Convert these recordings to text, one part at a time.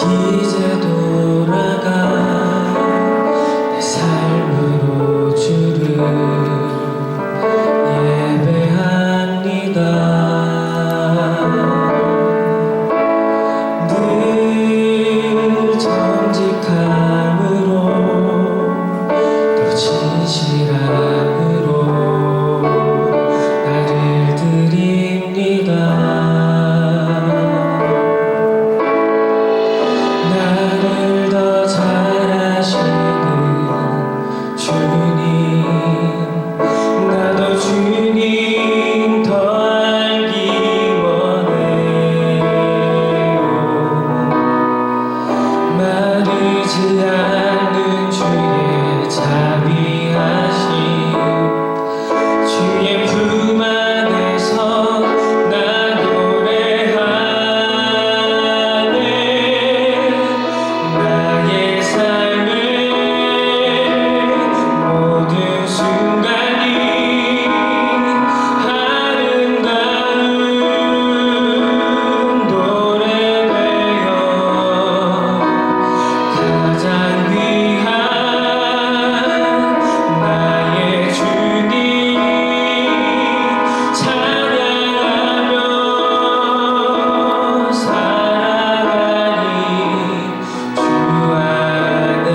이제 돌아가 내 삶으로 주를 예배합니다. 늘 정직함으로 또 진실함으로 나를 드립니다. 나를 더 잘아시는 주님, 나도 주님 더 알기 원해요. 마르지 않는 주의 자비하심, 주의 품 안에서 나 노래하네. 나의 삶의 모든 순간이 아름다운 노래 되어 가장 귀한 나의 주님 찬양하며 살아가리 주 안에.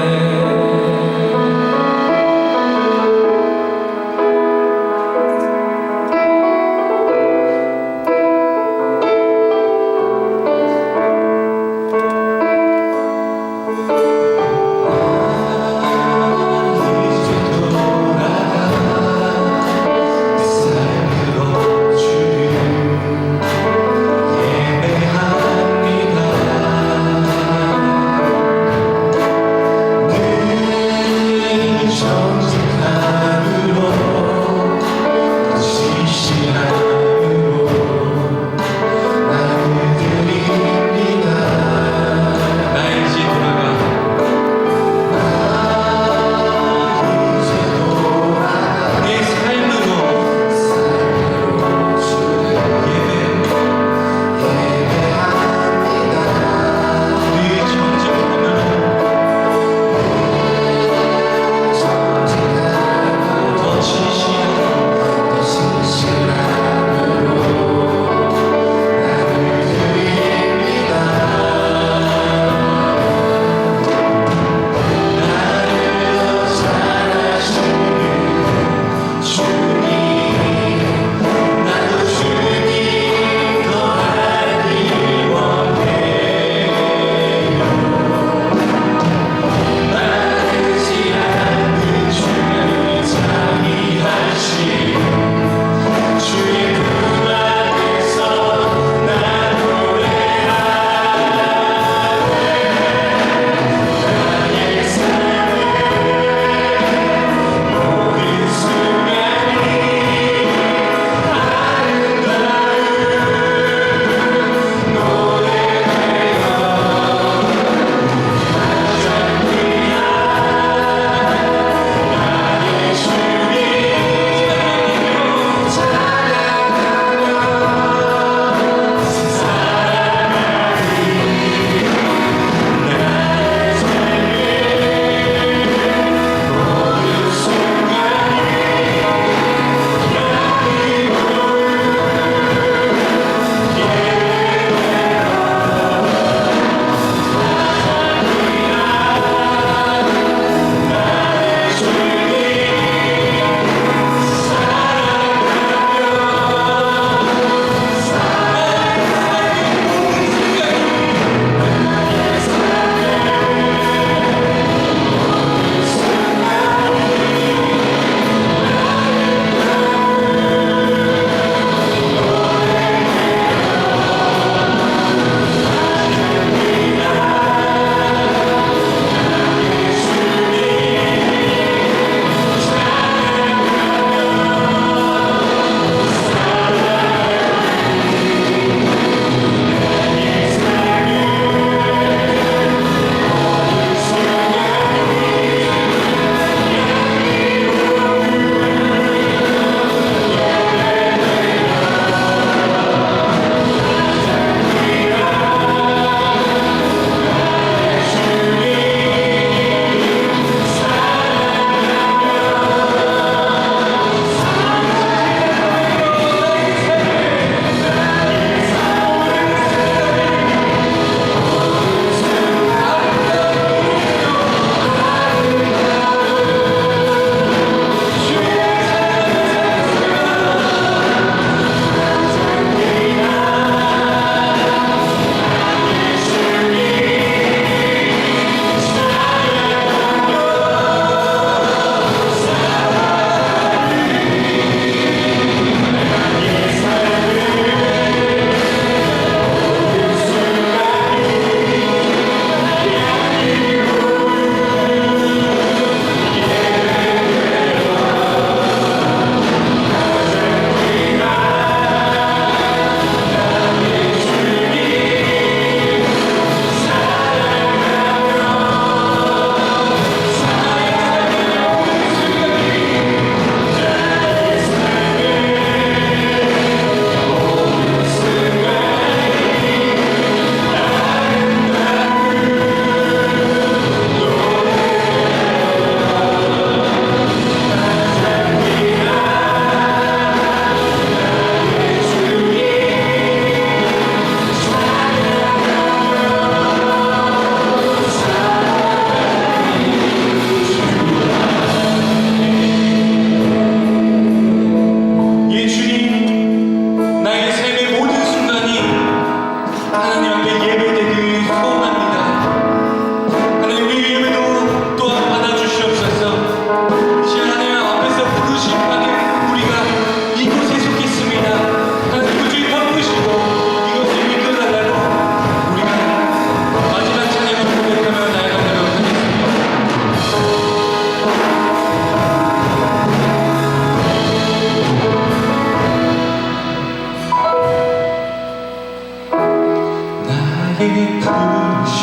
부르신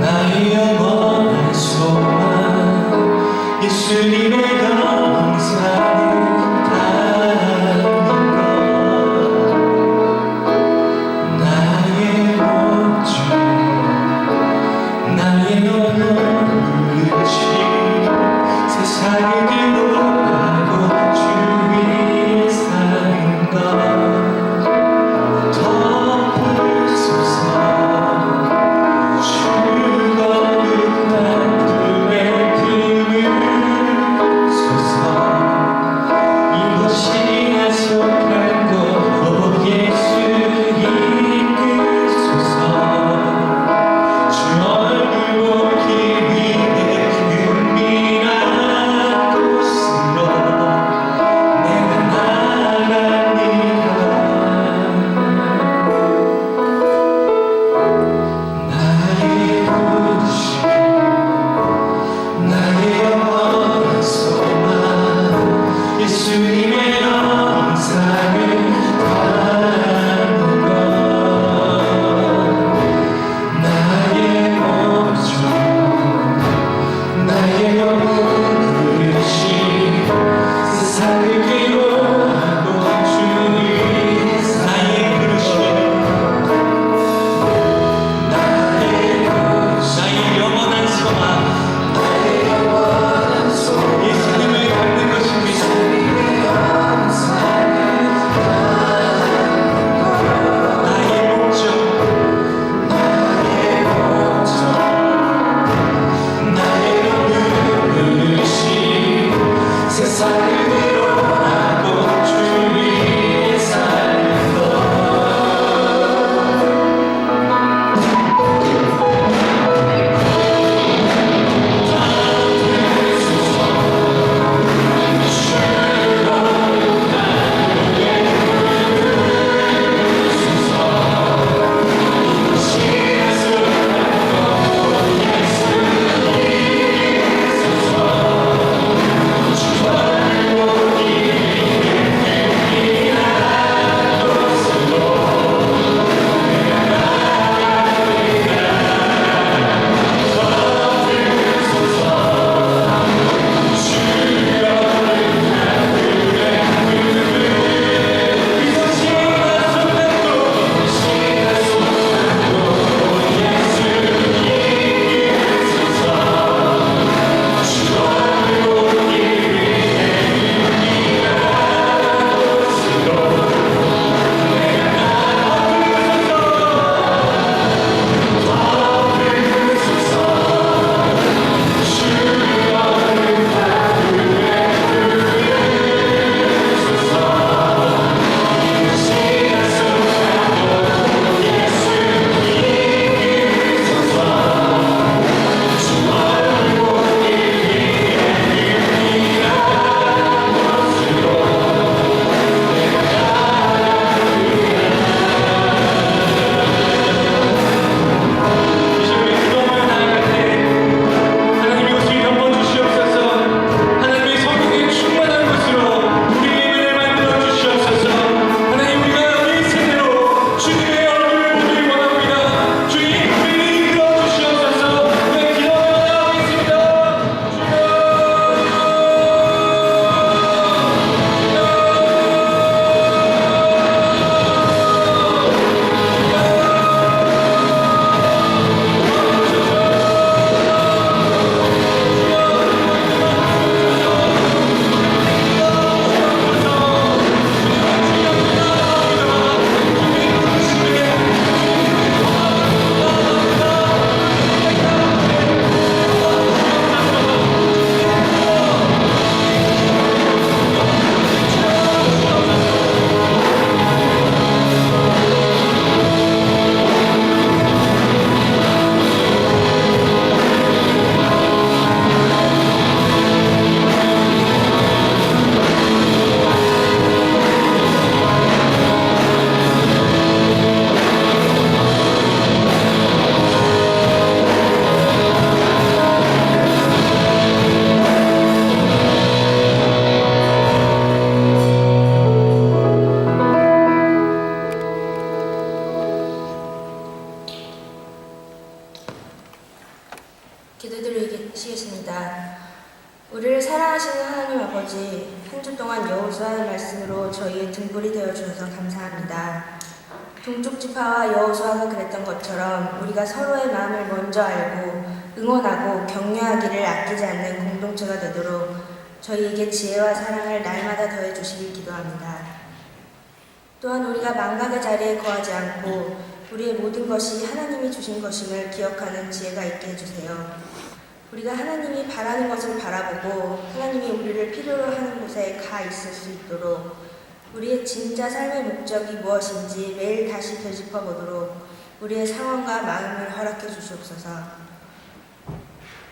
나의 영원한 소망 예수님의 영상을 따르는 것 나의 목줄 나의 영혼을 부르신 세상을 기도하고 주 위에 사는 것 덮으소서 죽어간 두의 품을 기도드리겠습니다. 우리를 사랑하시는 하나님 아버지, 한 주 동안 여호수아의 말씀으로 저희의 등불이 되어 주셔서 감사합니다. 동쪽 지파와 여호수아가 그랬던 것처럼 우리가 서로의 마음을 먼저 알고 응원하고 격려하기를 아끼지 않는 공동체가 되도록 저희에게 지혜와 사랑을 날마다 더해 주시길 기도합니다. 또한 우리가 망각의 자리에 거하지 않고 우리의 모든 것이 하나님이 주신 것임을 기억하는 지혜가 있게 해주세요. 우리가 하나님이 바라는 것을 바라보고 하나님이 우리를 필요로 하는 곳에 가 있을 수 있도록 우리의 진짜 삶의 목적이 무엇인지 매일 다시 되짚어보도록 우리의 상황과 마음을 허락해 주시옵소서.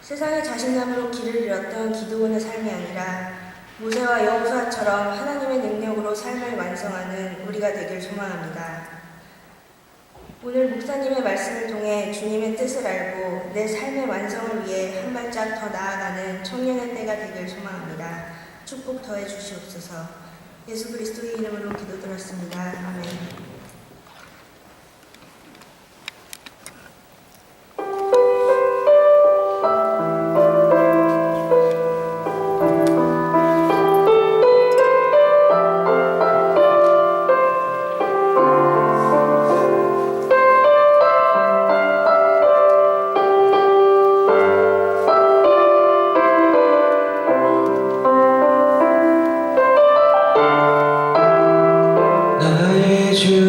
세상의 자신감으로 길을 잃었던 기드온의 삶이 아니라 모세와 여호수아처럼 하나님의 능력으로 삶을 완성하는 우리가 되길 소망합니다. 오늘 목사님의 말씀을 통해 주님의 뜻을 알고 내 삶의 완성을 위해 한 발짝 더 나아가는 청년의 때가 되길 소망합니다. 축복 더해 주시옵소서. 예수 그리스도의 이름으로 기도드렸습니다. 아멘. 나의 주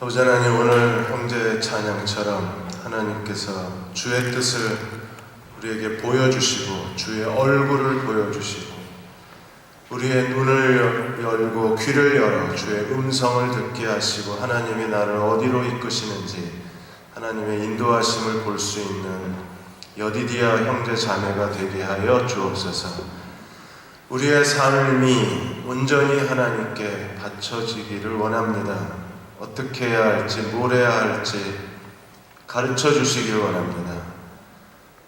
아버지 하나님, 오늘 형제 찬양처럼 하나님께서 주의 뜻을 우리에게 보여주시고 주의 얼굴을 보여주시고 우리의 눈을 열고 귀를 열어 주의 음성을 듣게 하시고 하나님이 나를 어디로 이끄시는지 하나님의 인도하심을 볼 수 있는 여디디아 형제 자매가 되게 하여 주옵소서. 우리의 삶이 온전히 하나님께 바쳐지기를 원합니다. 어떻게 해야 할지, 뭘 해야 할지 가르쳐 주시길 원합니다.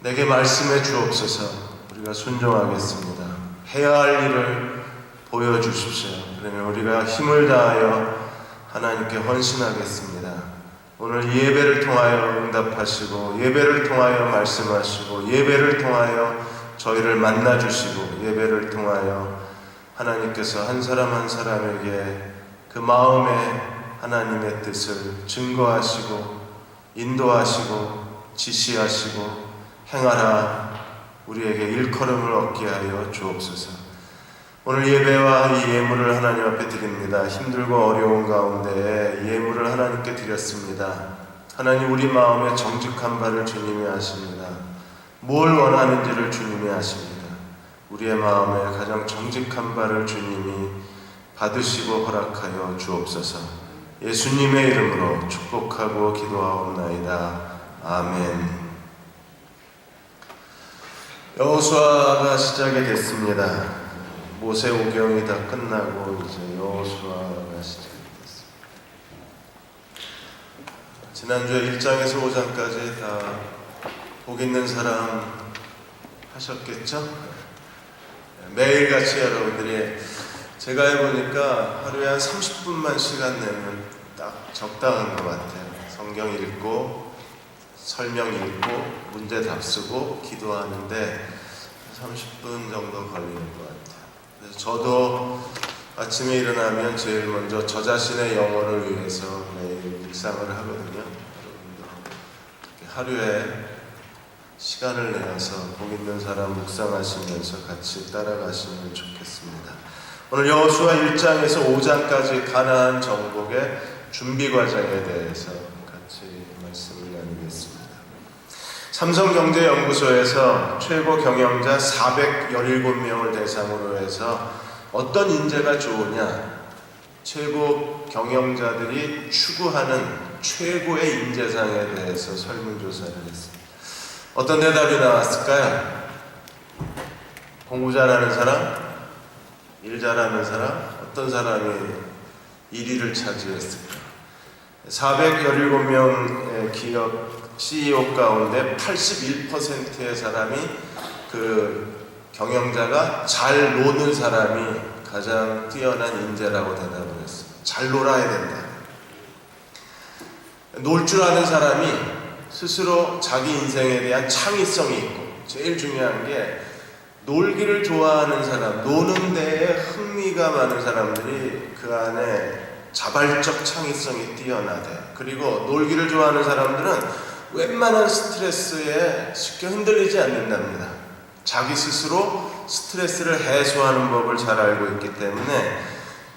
내게 말씀해 주옵소서. 우리가 순종하겠습니다. 해야 할 일을 보여주십시오. 그러면 우리가 힘을 다하여 하나님께 헌신하겠습니다. 오늘 예배를 통하여 응답하시고 예배를 통하여 말씀하시고 예배를 통하여 저희를 만나주시고 예배를 통하여 하나님께서 한 사람 한 사람에게 그 마음에 하나님의 뜻을 증거하시고 인도하시고 지시하시고 행하라 우리에게 일컬음을 얻게 하여 주옵소서. 오늘 예배와 이 예물을 하나님 앞에 드립니다. 힘들고 어려운 가운데 예물을 하나님께 드렸습니다. 하나님, 우리 마음에 정직한 바를 주님이 아십니다. 뭘 원하는지를 주님이 아십니다. 우리의 마음에 가장 정직한 바를 주님이 받으시고 허락하여 주옵소서. 예수님의 이름으로 축복하고 기도하옵나이다. 아멘. 여호수아가 시작이 됐습니다. 모세 오경이 다 끝나고 이제 여호수아가 시작이 됐습니다. 지난주에 1장에서 5장까지 다 복 있는 사람 하셨겠죠? 매일같이 여러분들이 제가 해보니까 하루에 한 30분만 시간 내면 딱 적당한 것 같아요. 성경 읽고 설명 읽고 문제 답 쓰고 기도하는데 30분 정도 걸리는 것 같아요. 그래서 저도 아침에 일어나면 제일 먼저 저 자신의 영혼을 위해서 매일 묵상을 하거든요. 여러분도 하루에 시간을 내어서 복 있는 사람 묵상하시면서 같이 따라가시면 좋겠습니다. 오늘 여호수아 1장에서 5장까지 가나안 정복의 준비 과정에 대해서 같이 말씀을 나누겠습니다. 삼성경제연구소에서 최고 경영자 417명을 대상으로 해서 어떤 인재가 좋으냐, 최고 경영자들이 추구하는 최고의 인재상에 대해서 설문조사를 했습니다. 어떤 대답이 나왔을까요? 공부 잘하는 사람? 일 잘하는 사람? 어떤 사람이 1위를 차지했을까? 417명의 기업 CEO 가운데 81%의 사람이 그 경영자가 잘 노는 사람이 가장 뛰어난 인재라고 대답을 했어요. 잘 놀아야 된다. 놀 줄 아는 사람이 스스로 자기 인생에 대한 창의성이 있고, 제일 중요한 게 놀기를 좋아하는 사람, 노는 데에 흥미가 많은 사람들이 그 안에 자발적 창의성이 뛰어나대. 그리고 놀기를 좋아하는 사람들은 웬만한 스트레스에 쉽게 흔들리지 않는답니다. 자기 스스로 스트레스를 해소하는 법을 잘 알고 있기 때문에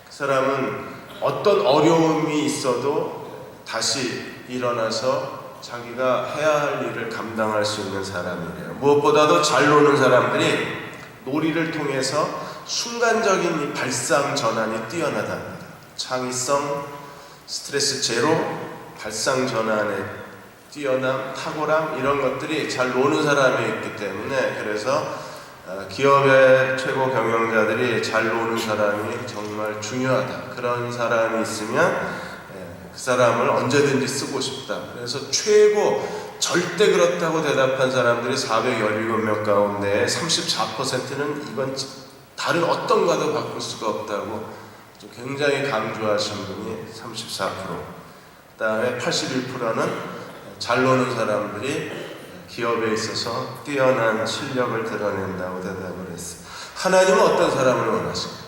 그 사람은 어떤 어려움이 있어도 다시 일어나서 자기가 해야 할 일을 감당할 수 있는 사람이래요. 무엇보다도 잘 노는 사람들이 놀이를 통해서 순간적인 이 발상 전환이 뛰어나답니다. 창의성, 스트레스 제로, 발상 전환의 뛰어남, 탁월함, 이런 것들이 잘 노는 사람이 있기 때문에, 그래서 기업의 최고 경영자들이 잘 노는 사람이 정말 중요하다. 그런 사람이 있으면 그 사람을 언제든지 쓰고 싶다. 그래서 최고 절대 그렇다고 대답한 사람들이 417명 가운데 34%는 이건 다른 어떤 과도 바꿀 수가 없다고 굉장히 강조하신 분이 34%. 그 다음에 81%는 잘 노는 사람들이 기업에 있어서 뛰어난 실력을 드러낸다고 대답을 했어요. 하나님은 어떤 사람을 원하실까요?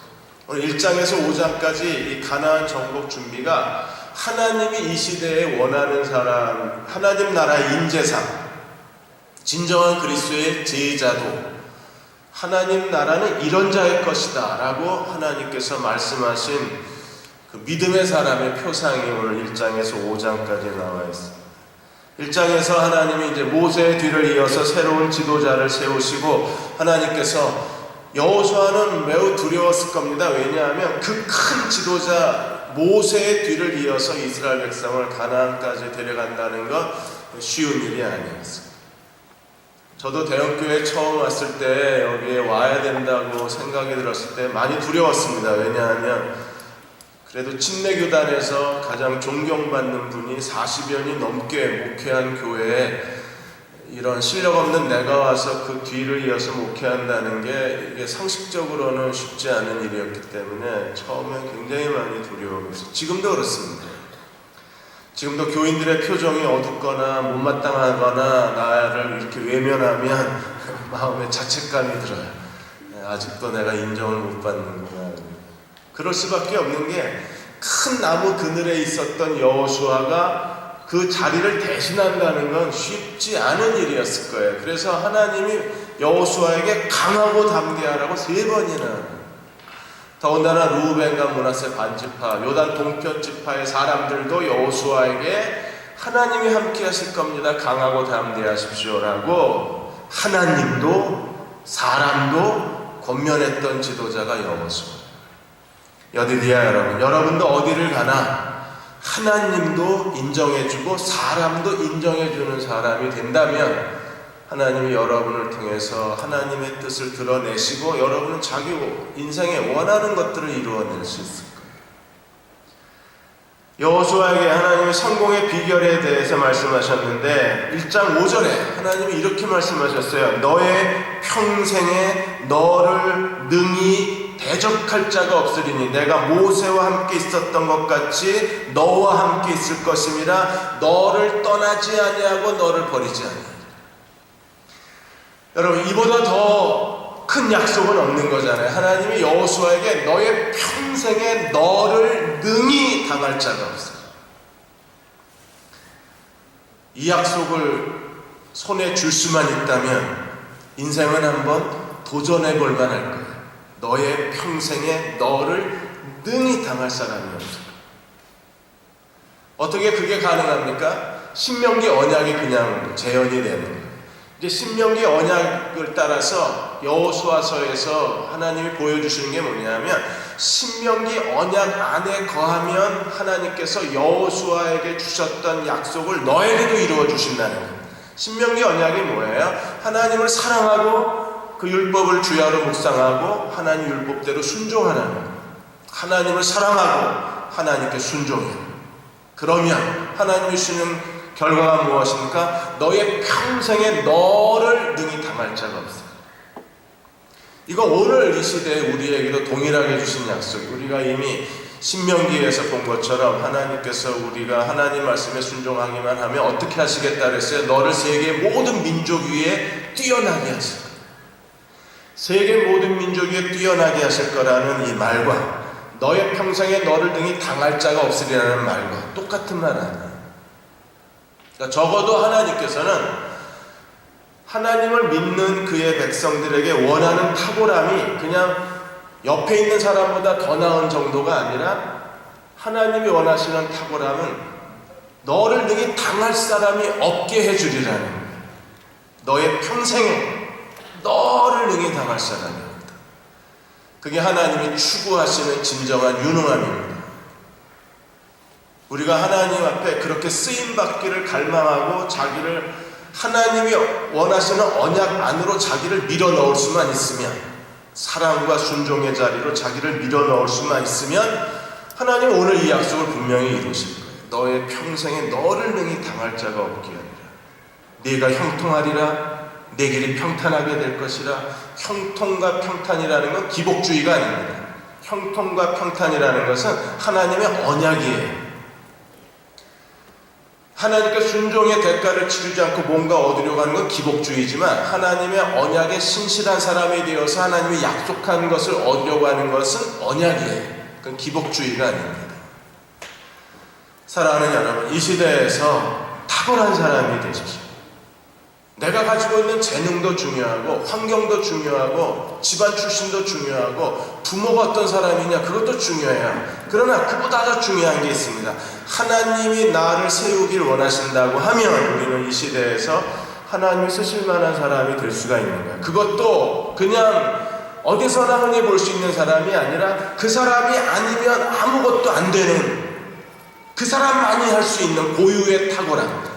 오늘 1장에서 5장까지 이 가나안 정복 준비가 하나님이 이 시대에 원하는 사람, 하나님 나라의 인재상, 진정한 그리스도의 제자도 하나님 나라는 이런 자의 것이다 라고 하나님께서 말씀하신 그 믿음의 사람의 표상이 오늘 1장에서 5장까지 나와 있습니다. 1장에서 하나님이 이제 모세의 뒤를 이어서 새로운 지도자를 세우시고 하나님께서 여호수아는 매우 두려웠을 겁니다. 왜냐하면 그 큰 지도자 모세의 뒤를 이어서 이스라엘 백성을 가나안까지 데려간다는 건 쉬운 일이 아니었습니다. 저도 대형교회 처음 왔을 때 여기에 와야 된다고 생각이 들었을 때 많이 두려웠습니다. 왜냐하면 그래도 침례교단에서 가장 존경받는 분이 40년이 넘게 목회한 교회에 이런 실력 없는 내가 와서 그 뒤를 이어서 목회한다는 게 이게 상식적으로는 쉽지 않은 일이었기 때문에 처음에 굉장히 많이 두려워했어요. 지금도 그렇습니다. 지금도 교인들의 표정이 어둡거나 못마땅하거나 나를 이렇게 외면하면 마음에 자책감이 들어요. 아직도 내가 인정을 못 받는구나. 그럴 수밖에 없는 게 큰 나무 그늘에 있었던 여호수아가 그 자리를 대신한다는 건 쉽지 않은 일이었을 거예요. 그래서 하나님이 여호수아에게 강하고 담대하라고 3번이나, 더군다나 루벤과 므낫세 반지파, 요단 동편 지파의 사람들도 여호수아에게 하나님이 함께 하실 겁니다. 강하고 담대하십시오라고 하나님도 사람도 권면했던 지도자가 여호수아. 여디디아 여러분도 어디를 가나 하나님도 인정해주고 사람도 인정해주는 사람이 된다면 하나님이 여러분을 통해서 하나님의 뜻을 드러내시고 여러분은 자기 인생에 원하는 것들을 이루어낼 수 있을 거예요. 여호수아에게 하나님의 성공의 비결에 대해서 말씀하셨는데 1장 5절에 하나님이 이렇게 말씀하셨어요. 너의 평생에 너를 능히 대적할 자가 없으리니 내가 모세와 함께 있었던 것 같이 너와 함께 있을 것임이라. 너를 떠나지 아니하고 너를 버리지 아니하리라. 여러분, 이보다 더 큰 약속은 없는 거잖아요. 하나님이 여호수아에게 너의 평생에 너를 능히 당할 자가 없어. 이 약속을 손에 줄 수만 있다면 인생은 한번 도전해 볼 만할 거예요. 너의 평생에 너를 능히 당할 사람이 없어. 어떻게 그게 가능합니까? 신명기 언약이 그냥 재현이 되는 거예요. 이제 신명기 언약을 따라서 여호수아서에서 하나님이 보여주시는 게 뭐냐면 신명기 언약 안에 거하면 하나님께서 여호수아에게 주셨던 약속을 너에게도 이루어 주신다는 거예요. 신명기 언약이 뭐예요? 하나님을 사랑하고 그 율법을 주야로 묵상하고 하나님 율법대로 순종하는 거예요. 하나님을 사랑하고 하나님께 순종해요. 그러면 하나님이 주시는 결과가 무엇입니까? 너의 평생에 너를 능히 당할 자가 없어요. 이거 오늘 이 시대에 우리에게도 동일하게 주신 약속. 우리가 이미 신명기에서 본 것처럼 하나님께서 우리가 하나님 말씀에 순종하기만 하면 어떻게 하시겠다 그랬어요? 너를 세계 모든 민족 위에 뛰어나게 하실 거예요. 세계 모든 민족 위에 뛰어나게 하실 거라는 이 말과 너의 평생에 너를 등이 당할 자가 없으리라는 말과 똑같은 말 아니에요. 그러니까 적어도 하나님께서는 하나님을 믿는 그의 백성들에게 원하는 탁월함이 그냥 옆에 있는 사람보다 더 나은 정도가 아니라 하나님이 원하시는 탁월함은 너를 능히 당할 사람이 없게 해주리라는 거예요. 너의 평생에 너를 능히 당할 사람이 없다. 그게 하나님이 추구하시는 진정한 유능함입니다. 우리가 하나님 앞에 그렇게 쓰임받기를 갈망하고 자기를 하나님이 원하시는 언약 안으로 자기를 밀어넣을 수만 있으면, 사랑과 순종의 자리로 자기를 밀어넣을 수만 있으면 하나님은 오늘 이 약속을 분명히 이루실 거예요. 너의 평생에 너를 능히 당할 자가 없게 하리라. 네가 형통하리라. 내 길이 평탄하게 될 것이라. 형통과 평탄이라는 건 기복주의가 아닙니다. 형통과 평탄이라는 것은 하나님의 언약이에요. 하나님께 순종의 대가를 치르지 않고 뭔가 얻으려고 하는 건 기복주의지만 하나님의 언약에 신실한 사람이 되어서 하나님이 약속한 것을 얻으려고 하는 것은 언약이에요. 그건 기복주의가 아닙니다. 사랑하는 여러분, 이 시대에서 탁월한 사람이 되십시오. 내가 가지고 있는 재능도 중요하고 환경도 중요하고 집안 출신도 중요하고 부모가 어떤 사람이냐 그것도 중요해요. 그러나 그보다 더 중요한 게 있습니다. 하나님이 나를 세우길 원하신다고 하면 우리는 이 시대에서 하나님이 쓰실 만한 사람이 될 수가 있는 거예요. 그것도 그냥 어디서나 흔히 볼 수 있는 사람이 아니라 그 사람이 아니면 아무것도 안 되는, 그 사람만이 할 수 있는 고유의 탁월함,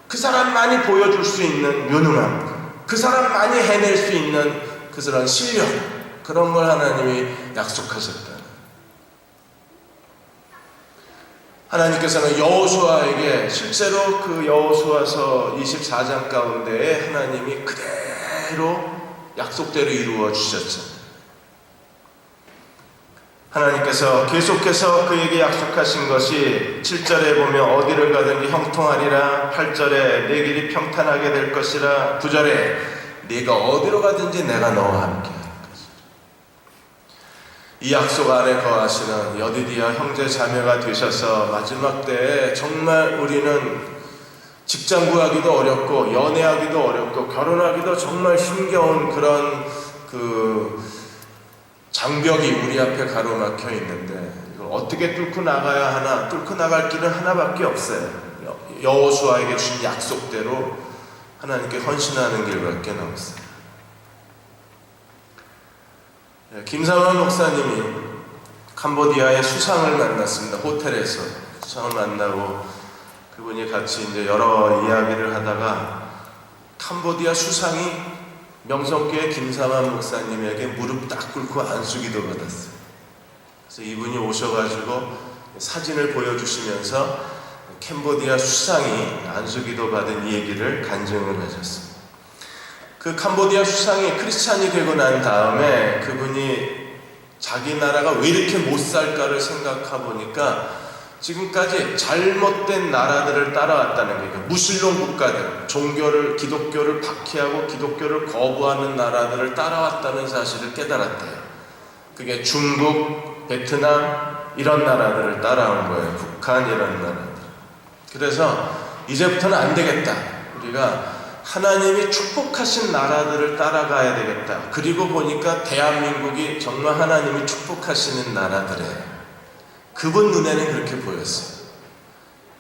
그 사람만이 보여줄 수 있는 유능함, 그 사람만이 해낼 수 있는 그런 실력, 그런 걸 하나님이 약속하셨다. 하나님께서는 여호수아에게 실제로 그 여호수아서 24장 가운데에 하나님이 그대로 약속대로 이루어 주셨죠. 하나님께서 계속해서 그에게 약속하신 것이 7절에 보면 어디를 가든지 형통하리라, 8절에 내 길이 평탄하게 될 것이라, 9절에 네가 어디로 가든지 내가 너와 함께 할 것이라. 이 약속 안에 거하시는 여디디아 형제 자매가 되셔서 마지막 때에 정말 우리는 직장 구하기도 어렵고 연애하기도 어렵고 결혼하기도 정말 힘겨운 그런 장벽이 우리 앞에 가로막혀 있는데 이걸 어떻게 뚫고 나가야 하나? 뚫고 나갈 길은 하나밖에 없어요. 여호수아에게 주신 약속대로 하나님께 헌신하는 길밖에 없어요. 김상환 목사님이 캄보디아의 수상을 만났습니다. 호텔에서 수상을 만나고 그분이 같이 이제 여러 이야기를 하다가 캄보디아 수상이 명성교회 김상환 목사님에게 무릎 딱 꿇고 안수기도 받았어요. 그래서 이분이 오셔가지고 사진을 보여주시면서 캄보디아 수상이 안수기도 받은 이 얘기를 간증을 하셨어요. 그 캄보디아 수상이 크리스찬이 되고 난 다음에 그분이 자기 나라가 왜 이렇게 못 살까를 생각해 보니까 지금까지 잘못된 나라들을 따라왔다는 거예요. 무슬림 국가들, 기독교를 박해하고 기독교를 거부하는 나라들을 따라왔다는 사실을 깨달았대요. 그게 중국, 베트남 이런 나라들을 따라온 거예요. 북한 이런 나라들. 그래서 이제부터는 안 되겠다. 우리가 하나님이 축복하신 나라들을 따라가야 되겠다. 그리고 보니까 대한민국이 정말 하나님이 축복하시는 나라들이에요. 그분 눈에는 그렇게 보였어요.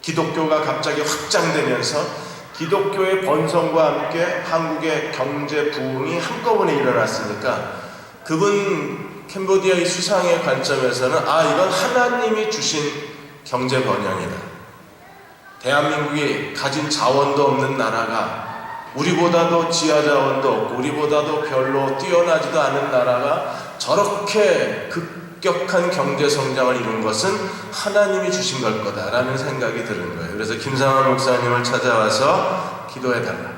기독교가 갑자기 확장되면서 기독교의 번성과 함께 한국의 경제 부흥이 한꺼번에 일어났으니까 그분 캄보디아의 수상의 관점에서는 이건 하나님이 주신 경제 번영이다. 대한민국이 가진 자원도 없는 나라가 우리보다도 지하 자원도 없고 우리보다도 별로 뛰어나지도 않은 나라가 저렇게 급격한 경제 성장을 이룬 것은 하나님이 주신 걸 거다라는 생각이 드는 거예요. 그래서 김상환 목사님을 찾아와서 기도해달라.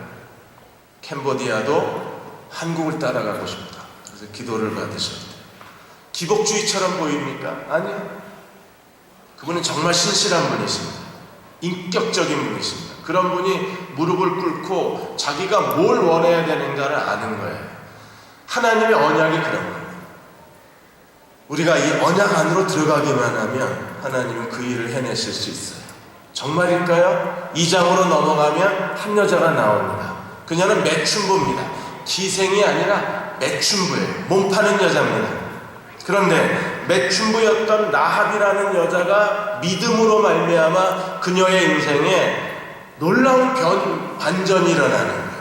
캄보디아도 한국을 따라가고 싶다. 그래서 기도를 받으셨대요. 기복주의처럼 보입니까? 아니요. 그분은 정말 신실한 분이십니다. 인격적인 분이십니다. 그런 분이 무릎을 꿇고 자기가 뭘 원해야 되는가를 아는 거예요. 하나님의 언약이 그런 거예요. 우리가 이 언약 안으로 들어가기만 하면 하나님은 그 일을 해내실 수 있어요. 정말일까요? 2장으로 넘어가면 한 여자가 나옵니다. 그녀는 매춘부입니다. 기생이 아니라 매춘부예요. 몸 파는 여자입니다. 그런데 매춘부였던 라합이라는 여자가 믿음으로 말미암아 그녀의 인생에 놀라운 반전이 일어나는 거예요.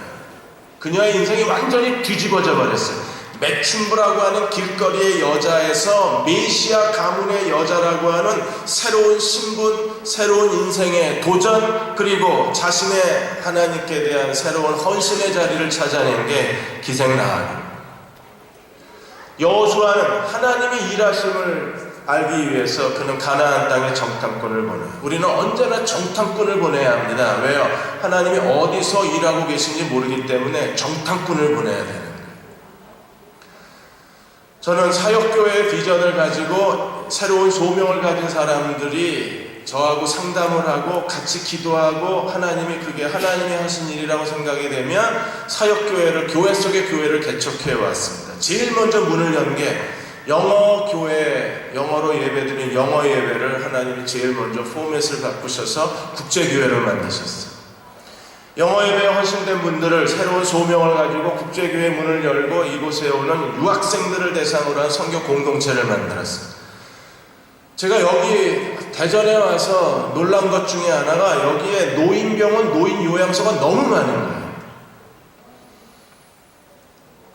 그녀의 인생이 완전히 뒤집어져 버렸어요. 매춘부라고 하는 길거리의 여자에서 메시아 가문의 여자라고 하는 새로운 신분, 새로운 인생의 도전, 그리고 자신의 하나님께 대한 새로운 헌신의 자리를 찾아낸 게 기생 라합입니다. 여호수아는 하나님이 일하심을 알기 위해서 그는 가나안 땅에 정탐꾼을 보내요. 우리는 언제나 정탐꾼을 보내야 합니다. 왜요? 하나님이 어디서 일하고 계신지 모르기 때문에 정탐꾼을 보내야 되는 거예요. 저는 사역교회의 비전을 가지고 새로운 소명을 가진 사람들이 저하고 상담을 하고 같이 기도하고 하나님이 그게 하나님이 하신 일이라고 생각이 되면 사역교회를, 교회 속의 교회를 개척해 왔습니다. 제일 먼저 문을 연 게 영어 교회, 영어로 예배드린 영어 예배를 하나님이 제일 먼저 포맷을 바꾸셔서 국제교회를 만드셨어요. 영어 예배에 헌신된 분들을 새로운 소명을 가지고 국제교회 문을 열고 이곳에 오는 유학생들을 대상으로 한 선교 공동체를 만들었어요. 제가 여기 대전에 와서 놀란 것 중에 하나가 여기에 노인병원, 노인요양소가 너무 많은 거예요.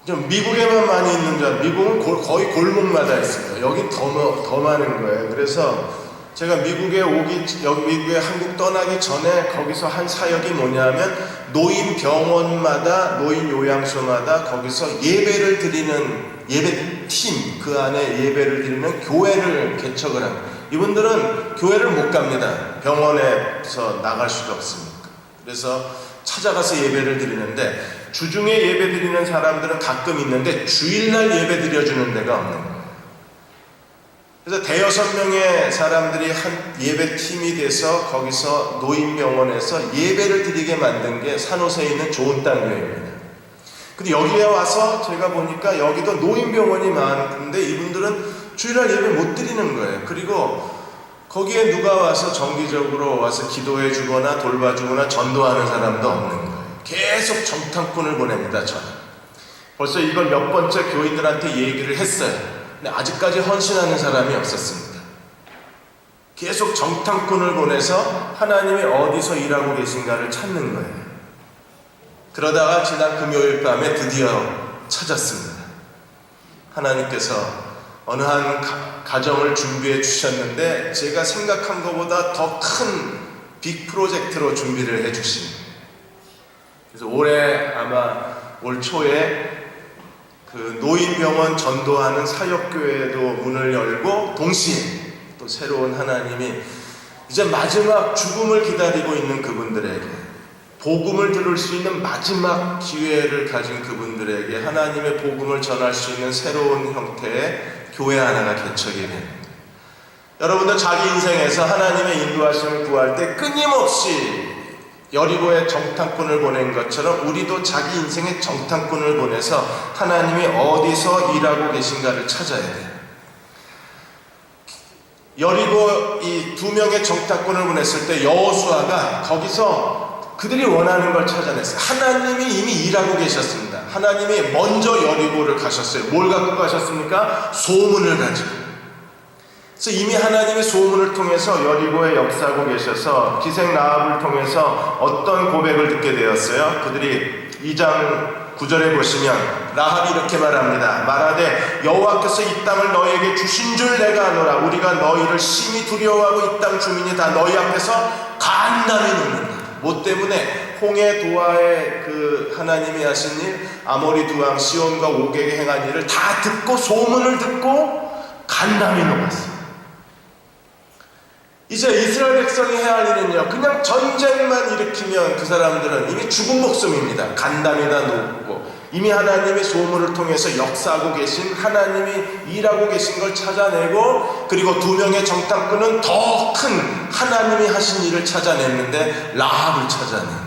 좀 미국에만 많이 있는 줄 알아요. 미국은 거의 골목마다 있습니다. 여긴 더 많은 거예요. 그래서 제가 미국에 한국 떠나기 전에 거기서 한 사역이 뭐냐면 노인 병원마다 노인 요양소마다 거기서 예배를 드리는 예배팀, 그 안에 예배를 드리는 교회를 개척을 합니다. 이분들은 교회를 못 갑니다. 병원에서 나갈 수도 없으니까. 그래서 찾아가서 예배를 드리는데 주중에 예배 드리는 사람들은 가끔 있는데 주일날 예배 드려주는 데가 없는 거예요. 그래서 대여섯 명의 사람들이 한 예배팀이 돼서 거기서 노인병원에서 예배를 드리게 만든 게 산호세에 있는 좋은 땅 교회입니다. 근데 여기에 와서 제가 보니까 여기도 노인병원이 많은데 이분들은 주일날 예배 못 드리는 거예요. 그리고 거기에 누가 와서 정기적으로 와서 기도해 주거나 돌봐주거나 전도하는 사람도 없는 거예요. 계속 정탐꾼을 보냅니다. 저는 벌써 이걸 몇 번째 교인들한테 얘기를 했어요. 근데 아직까지 헌신하는 사람이 없었습니다. 계속 정탐꾼을 보내서 하나님이 어디서 일하고 계신가를 찾는 거예요. 그러다가 지난 금요일 밤에 드디어 찾았습니다. 하나님께서 어느 한 가정을 준비해 주셨는데 제가 생각한 것보다 더 큰 빅 프로젝트로 준비를 해 주십니다. 그래서 올해 아마 올 초에 그 노인병원 전도하는 사역교회도 문을 열고 동시에 또 새로운 하나님이 이제 마지막 죽음을 기다리고 있는 그분들에게 복음을 들을 수 있는 마지막 기회를 가진 그분들에게 하나님의 복음을 전할 수 있는 새로운 형태의 교회 하나가 개척이 됩니다. 여러분들 자기 인생에서 하나님의 인도하심을 구할 때 끊임없이 여리고에 정탐꾼을 보낸 것처럼 우리도 자기 인생에 정탐꾼을 보내서 하나님이 어디서 일하고 계신가를 찾아야 돼요. 여리고 이 두 명의 정탐꾼을 보냈을 때 여호수아가 거기서 그들이 원하는 걸 찾아냈어요. 하나님이 이미 일하고 계셨습니다. 하나님이 먼저 여리고를 가셨어요. 뭘 갖고 가셨습니까? 소문을 가지고. 그래서 이미 하나님의 소문을 통해서 여리고에 역사하고 계셔서 기생 라합을 통해서 어떤 고백을 듣게 되었어요? 그들이 2장 9절에 보시면 라합이 이렇게 말합니다. 말하되 여호와께서 이 땅을 너희에게 주신 줄 내가 아노라. 우리가 너희를 심히 두려워하고 이 땅 주민이 다 너희 앞에서 간담이 눕는다. 뭐 때문에? 홍해 도하에 그 하나님이 하신 일, 아모리 두 왕 시온과 오게게 행한 일을 다 듣고 소문을 듣고 간담이 녹았어요. 이제 이스라엘 백성이 해야 할 일은요, 그냥 전쟁만 일으키면 그 사람들은 이미 죽은 목숨입니다. 간담이 다 녹고 이미 하나님의 소문을 통해서 역사하고 계신 하나님이 일하고 계신 걸 찾아내고 그리고 두 명의 정탐꾼은 더 큰 하나님이 하신 일을 찾아냈는데 라합을 찾아낸 거죠.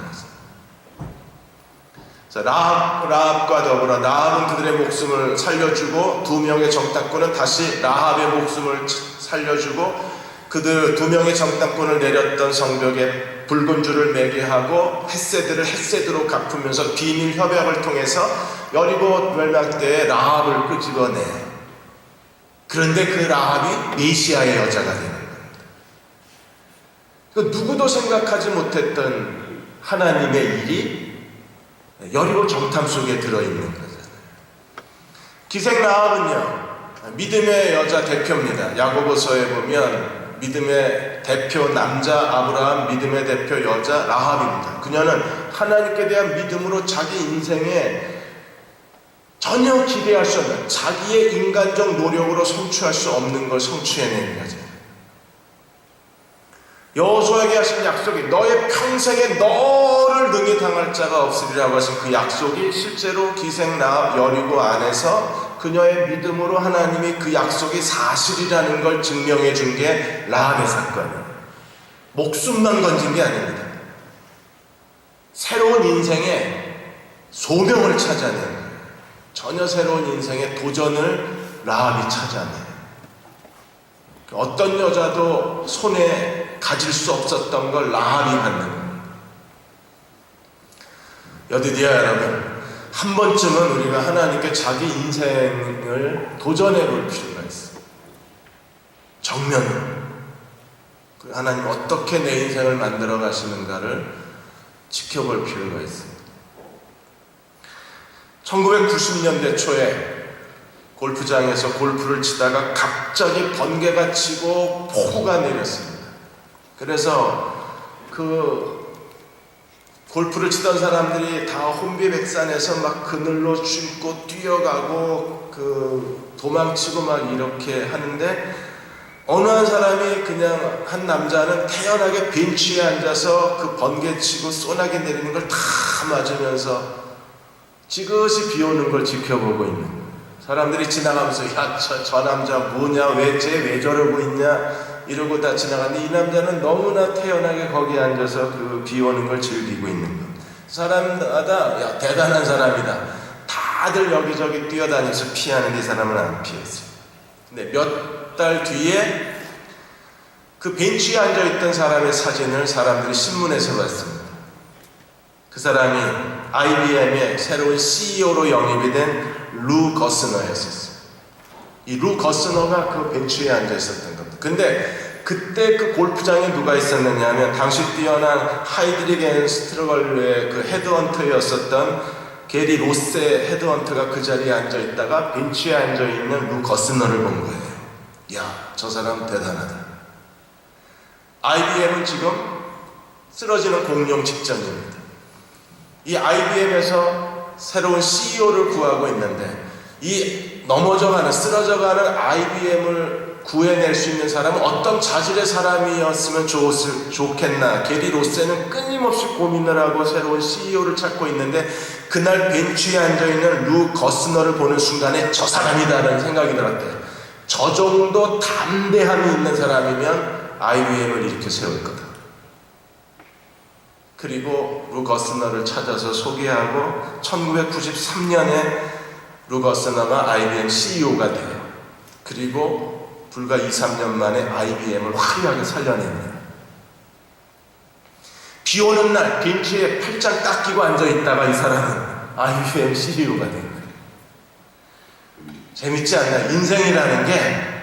라합과 더불어 라합은 그들의 목숨을 살려주고 두 명의 정탐꾼은 다시 라합의 목숨을 살려주고 그들 두 명의 정탐꾼을 내렸던 성벽에 붉은 줄을 매게 하고 헷세드를 헷세드로 갚으면서 비밀 협약을 통해서 여리고 멸망 때에 라합을 끄집어내요. 그런데 그 라합이 메시아의 여자가 되는 겁니다. 그 누구도 생각하지 못했던 하나님의 일이 여리고 정탐 속에 들어있는 거잖아요. 기생 라합은요, 믿음의 여자 대표입니다. 야고보서에 보면 믿음의 대표 남자 아브라함, 믿음의 대표 여자 라합입니다. 그녀는 하나님께 대한 믿음으로 자기 인생에 전혀 기대할 수 없는 자기의 인간적 노력으로 성취할 수 없는 걸 성취해낸 거죠. 여호수아에게 하신 약속이 너의 평생에 너를 능히 당할 자가 없으리라고 하신 그 약속이 실제로 기생 라합 여리고 안에서 그녀의 믿음으로 하나님이 그 약속이 사실이라는 걸 증명해 준 게 라합의 사건이에요. 목숨만 건진 게 아닙니다. 새로운 인생의 소명을 찾아내는 전혀 새로운 인생의 도전을 라합이 찾아내요. 어떤 여자도 손에 가질 수 없었던 걸 라합이 갖는 겁니다. 여디디아 여러분, 한 번쯤은 우리가 하나님께 자기 인생을 도전해 볼 필요가 있어요. 정면으로. 하나님 어떻게 내 인생을 만들어 가시는가를 지켜볼 필요가 있습니다. 1990년대 초에 골프장에서 골프를 치다가 갑자기 번개가 치고 폭우가 내렸습니다. 그래서 그 골프를 치던 사람들이 다 혼비백산해서 막 그늘로 춤고 뛰어가고 그 도망치고 막 이렇게 하는데, 어느 한 사람이 그냥 한 남자는 태연하게 벤치에 앉아서 그 번개 치고 소나기 내리는 걸 다 맞으면서 지그시 비 오는 걸 지켜보고 있는 거예요. 사람들이 지나가면서 야, 저 남자 뭐냐, 왜 저러고 있냐 이러고 다 지나가는데, 이 남자는 너무나 태연하게 거기에 앉아서 그 비 오는 걸 즐기고 있는 거예요. 사람마다 야, 대단한 사람이다. 다들 여기저기 뛰어다니면서 피하는데 이 사람은 안 피했어요. 근데 몇 달 뒤에 그 벤치에 앉아있던 사람의 사진을 사람들이 신문에서 봤습니다. 그 사람이 IBM의 새로운 CEO로 영입이 된 루 거스너였었어요. 이 루 거스너가 그 벤치에 앉아있었던 겁니다. 근데 그때 그 골프장에 누가 있었느냐 하면 당시 뛰어난 하이드릭 앤 스트러걸의 그 헤드헌터였었던 게리 로세 헤드헌터가 그 자리에 앉아있다가 벤치에 앉아있는 루 거스너를 본 거예요. 야, 저 사람 대단하다. IBM은 지금 쓰러지는 공룡 직전입니다. 이 IBM에서 새로운 CEO를 구하고 있는데, 이 넘어져가는, 쓰러져가는 IBM을 구해낼 수 있는 사람은 어떤 자질의 사람이었으면 좋겠나. 게리 로세는 끊임없이 고민을 하고 새로운 CEO를 찾고 있는데, 그날 벤치에 앉아있는 루 거스너를 보는 순간에 저 사람이다라는 생각이 들었대요. 저 정도 담대함이 있는 사람이면 IBM을 이렇게 세울 거다. 그리고 루 거스너를 찾아서 소개하고 1993년에 루 거스너가 IBM CEO가 돼요. 그리고 불과 2, 3년 만에 IBM을 화려하게 살려냅니다. 비 오는 날 벤치에 팔짱 딱 끼고 앉아있다가 이 사람은 IBM CEO가 된 거예요. 재밌지 않나요? 인생이라는 게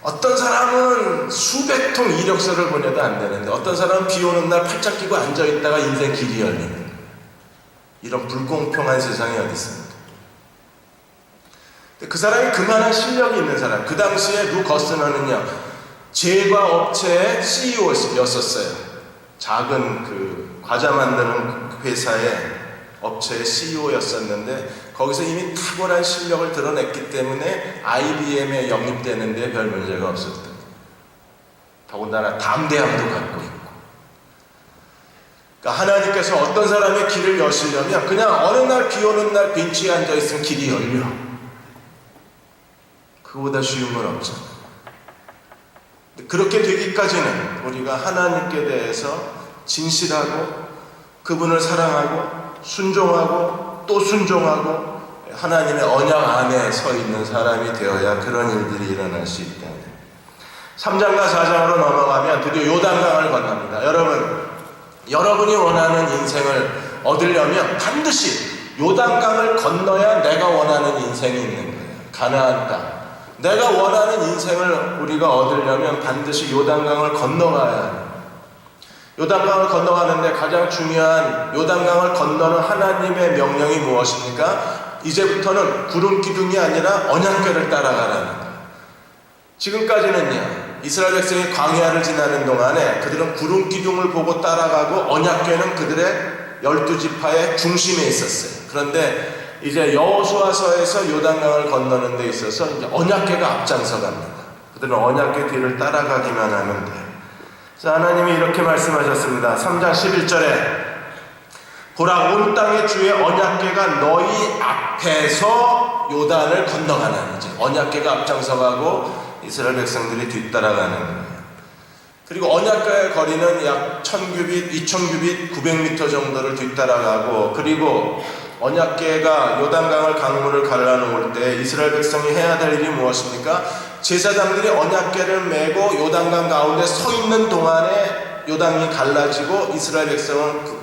어떤 사람은 수백 통 이력서를 보내도 안 되는데, 어떤 사람은 비 오는 날 팔짱 끼고 앉아있다가 인생 길이 열리는 거예요. 이런 불공평한 세상이 어디 있습니까? 그 사람이 그만한 실력이 있는 사람. 그 당시에 루 거스너는요, 제과 업체의 CEO였었어요. 작은 그 과자 만드는 회사의 업체의 CEO였었는데, 거기서 이미 탁월한 실력을 드러냈기 때문에 IBM에 영입되는데 별 문제가 없었다. 더군다나 담대함도 갖고 있고. 그러니까 하나님께서 어떤 사람의 길을 여시려면 그냥 어느 날 비 오는 날 벤치에 앉아있으면 길이 열려. 그보다 쉬운 건 없잖아. 그렇게 되기까지는 우리가 하나님께 대해서 진실하고 그분을 사랑하고 순종하고 또 순종하고 하나님의 언약 안에 서 있는 사람이 되어야 그런 일들이 일어날 수 있다. 3장과 4장으로 넘어가면 드디어 요단강을 건넙니다. 여러분이 원하는 인생을 얻으려면 반드시 요단강을 건너야 내가 원하는 인생이 있는 거예요. 가나안 땅. 내가 원하는 인생을 우리가 얻으려면 반드시 요단강을 건너가야 해요. 요단강을 건너가는데 가장 중요한, 요단강을 건너는 하나님의 명령이 무엇입니까? 이제부터는 구름 기둥이 아니라 언약궤를 따라가라는 거예요. 지금까지는요, 이스라엘 백성이 광야를 지나는 동안에 그들은 구름 기둥을 보고 따라가고 언약궤는 그들의 12지파의 중심에 있었어요. 그런데 이제 여호수아서에서 요단강을 건너는 데 있어서 이제 언약궤가 앞장서 갑니다. 그들은 언약궤 뒤를 따라가기만 하면 돼요. 자, 하나님이 이렇게 말씀하셨습니다. 3장 11절에 보라, 온 땅의 주의 언약궤가 너희 앞에서 요단을 건너가는, 이제 언약궤가 앞장서 가고 이스라엘 백성들이 뒤따라가는 거예요. 그리고 언약궤의 거리는 약 1000규빗, 2000규빗, 900m 정도를 뒤따라가고, 그리고 언약궤가 요단강을 강물을 갈라놓을 때 이스라엘 백성이 해야 될 일이 무엇입니까? 제사장들이 언약궤를 메고 요단강 가운데 서 있는 동안에 요단이 갈라지고 이스라엘 백성은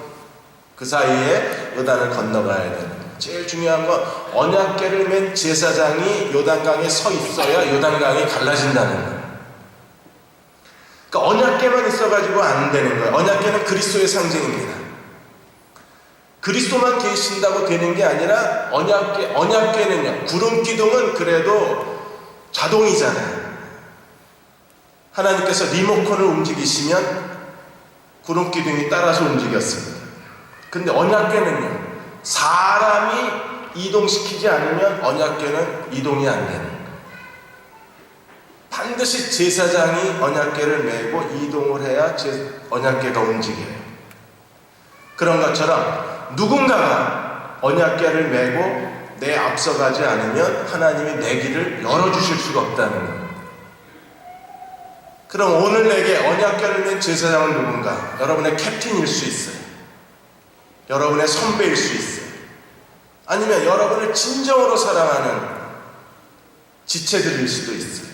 그 사이에 요단을 건너가야 되는 거예요. 제일 중요한 건 언약궤를 맨 제사장이 요단강에 서 있어야 요단강이 갈라진다는 거예요. 그러니까 언약궤만 있어가지고 안 되는 거예요. 언약궤는 그리스도의 상징입니다. 그리스도만 계신다고 되는 게 아니라 언약궤는요, 구름 기둥은 그래도 자동이잖아요. 하나님께서 리모컨을 움직이시면 구름 기둥이 따라서 움직였습니다. 근데 언약궤는요, 사람이 이동시키지 않으면 언약궤는 이동이 안 되는 거예요. 반드시 제사장이 언약궤를 메고 이동을 해야 언약궤가 움직여요. 그런 것처럼 누군가가 언약궤를 메고 내 앞서가지 않으면 하나님이 내 길을 열어주실 수가 없다는 거예요. 그럼 오늘 내게 언약궤를 맨 제사장은 누군가? 여러분의 캡틴일 수 있어요. 여러분의 선배일 수 있어요. 아니면 여러분을 진정으로 사랑하는 지체들일 수도 있어요.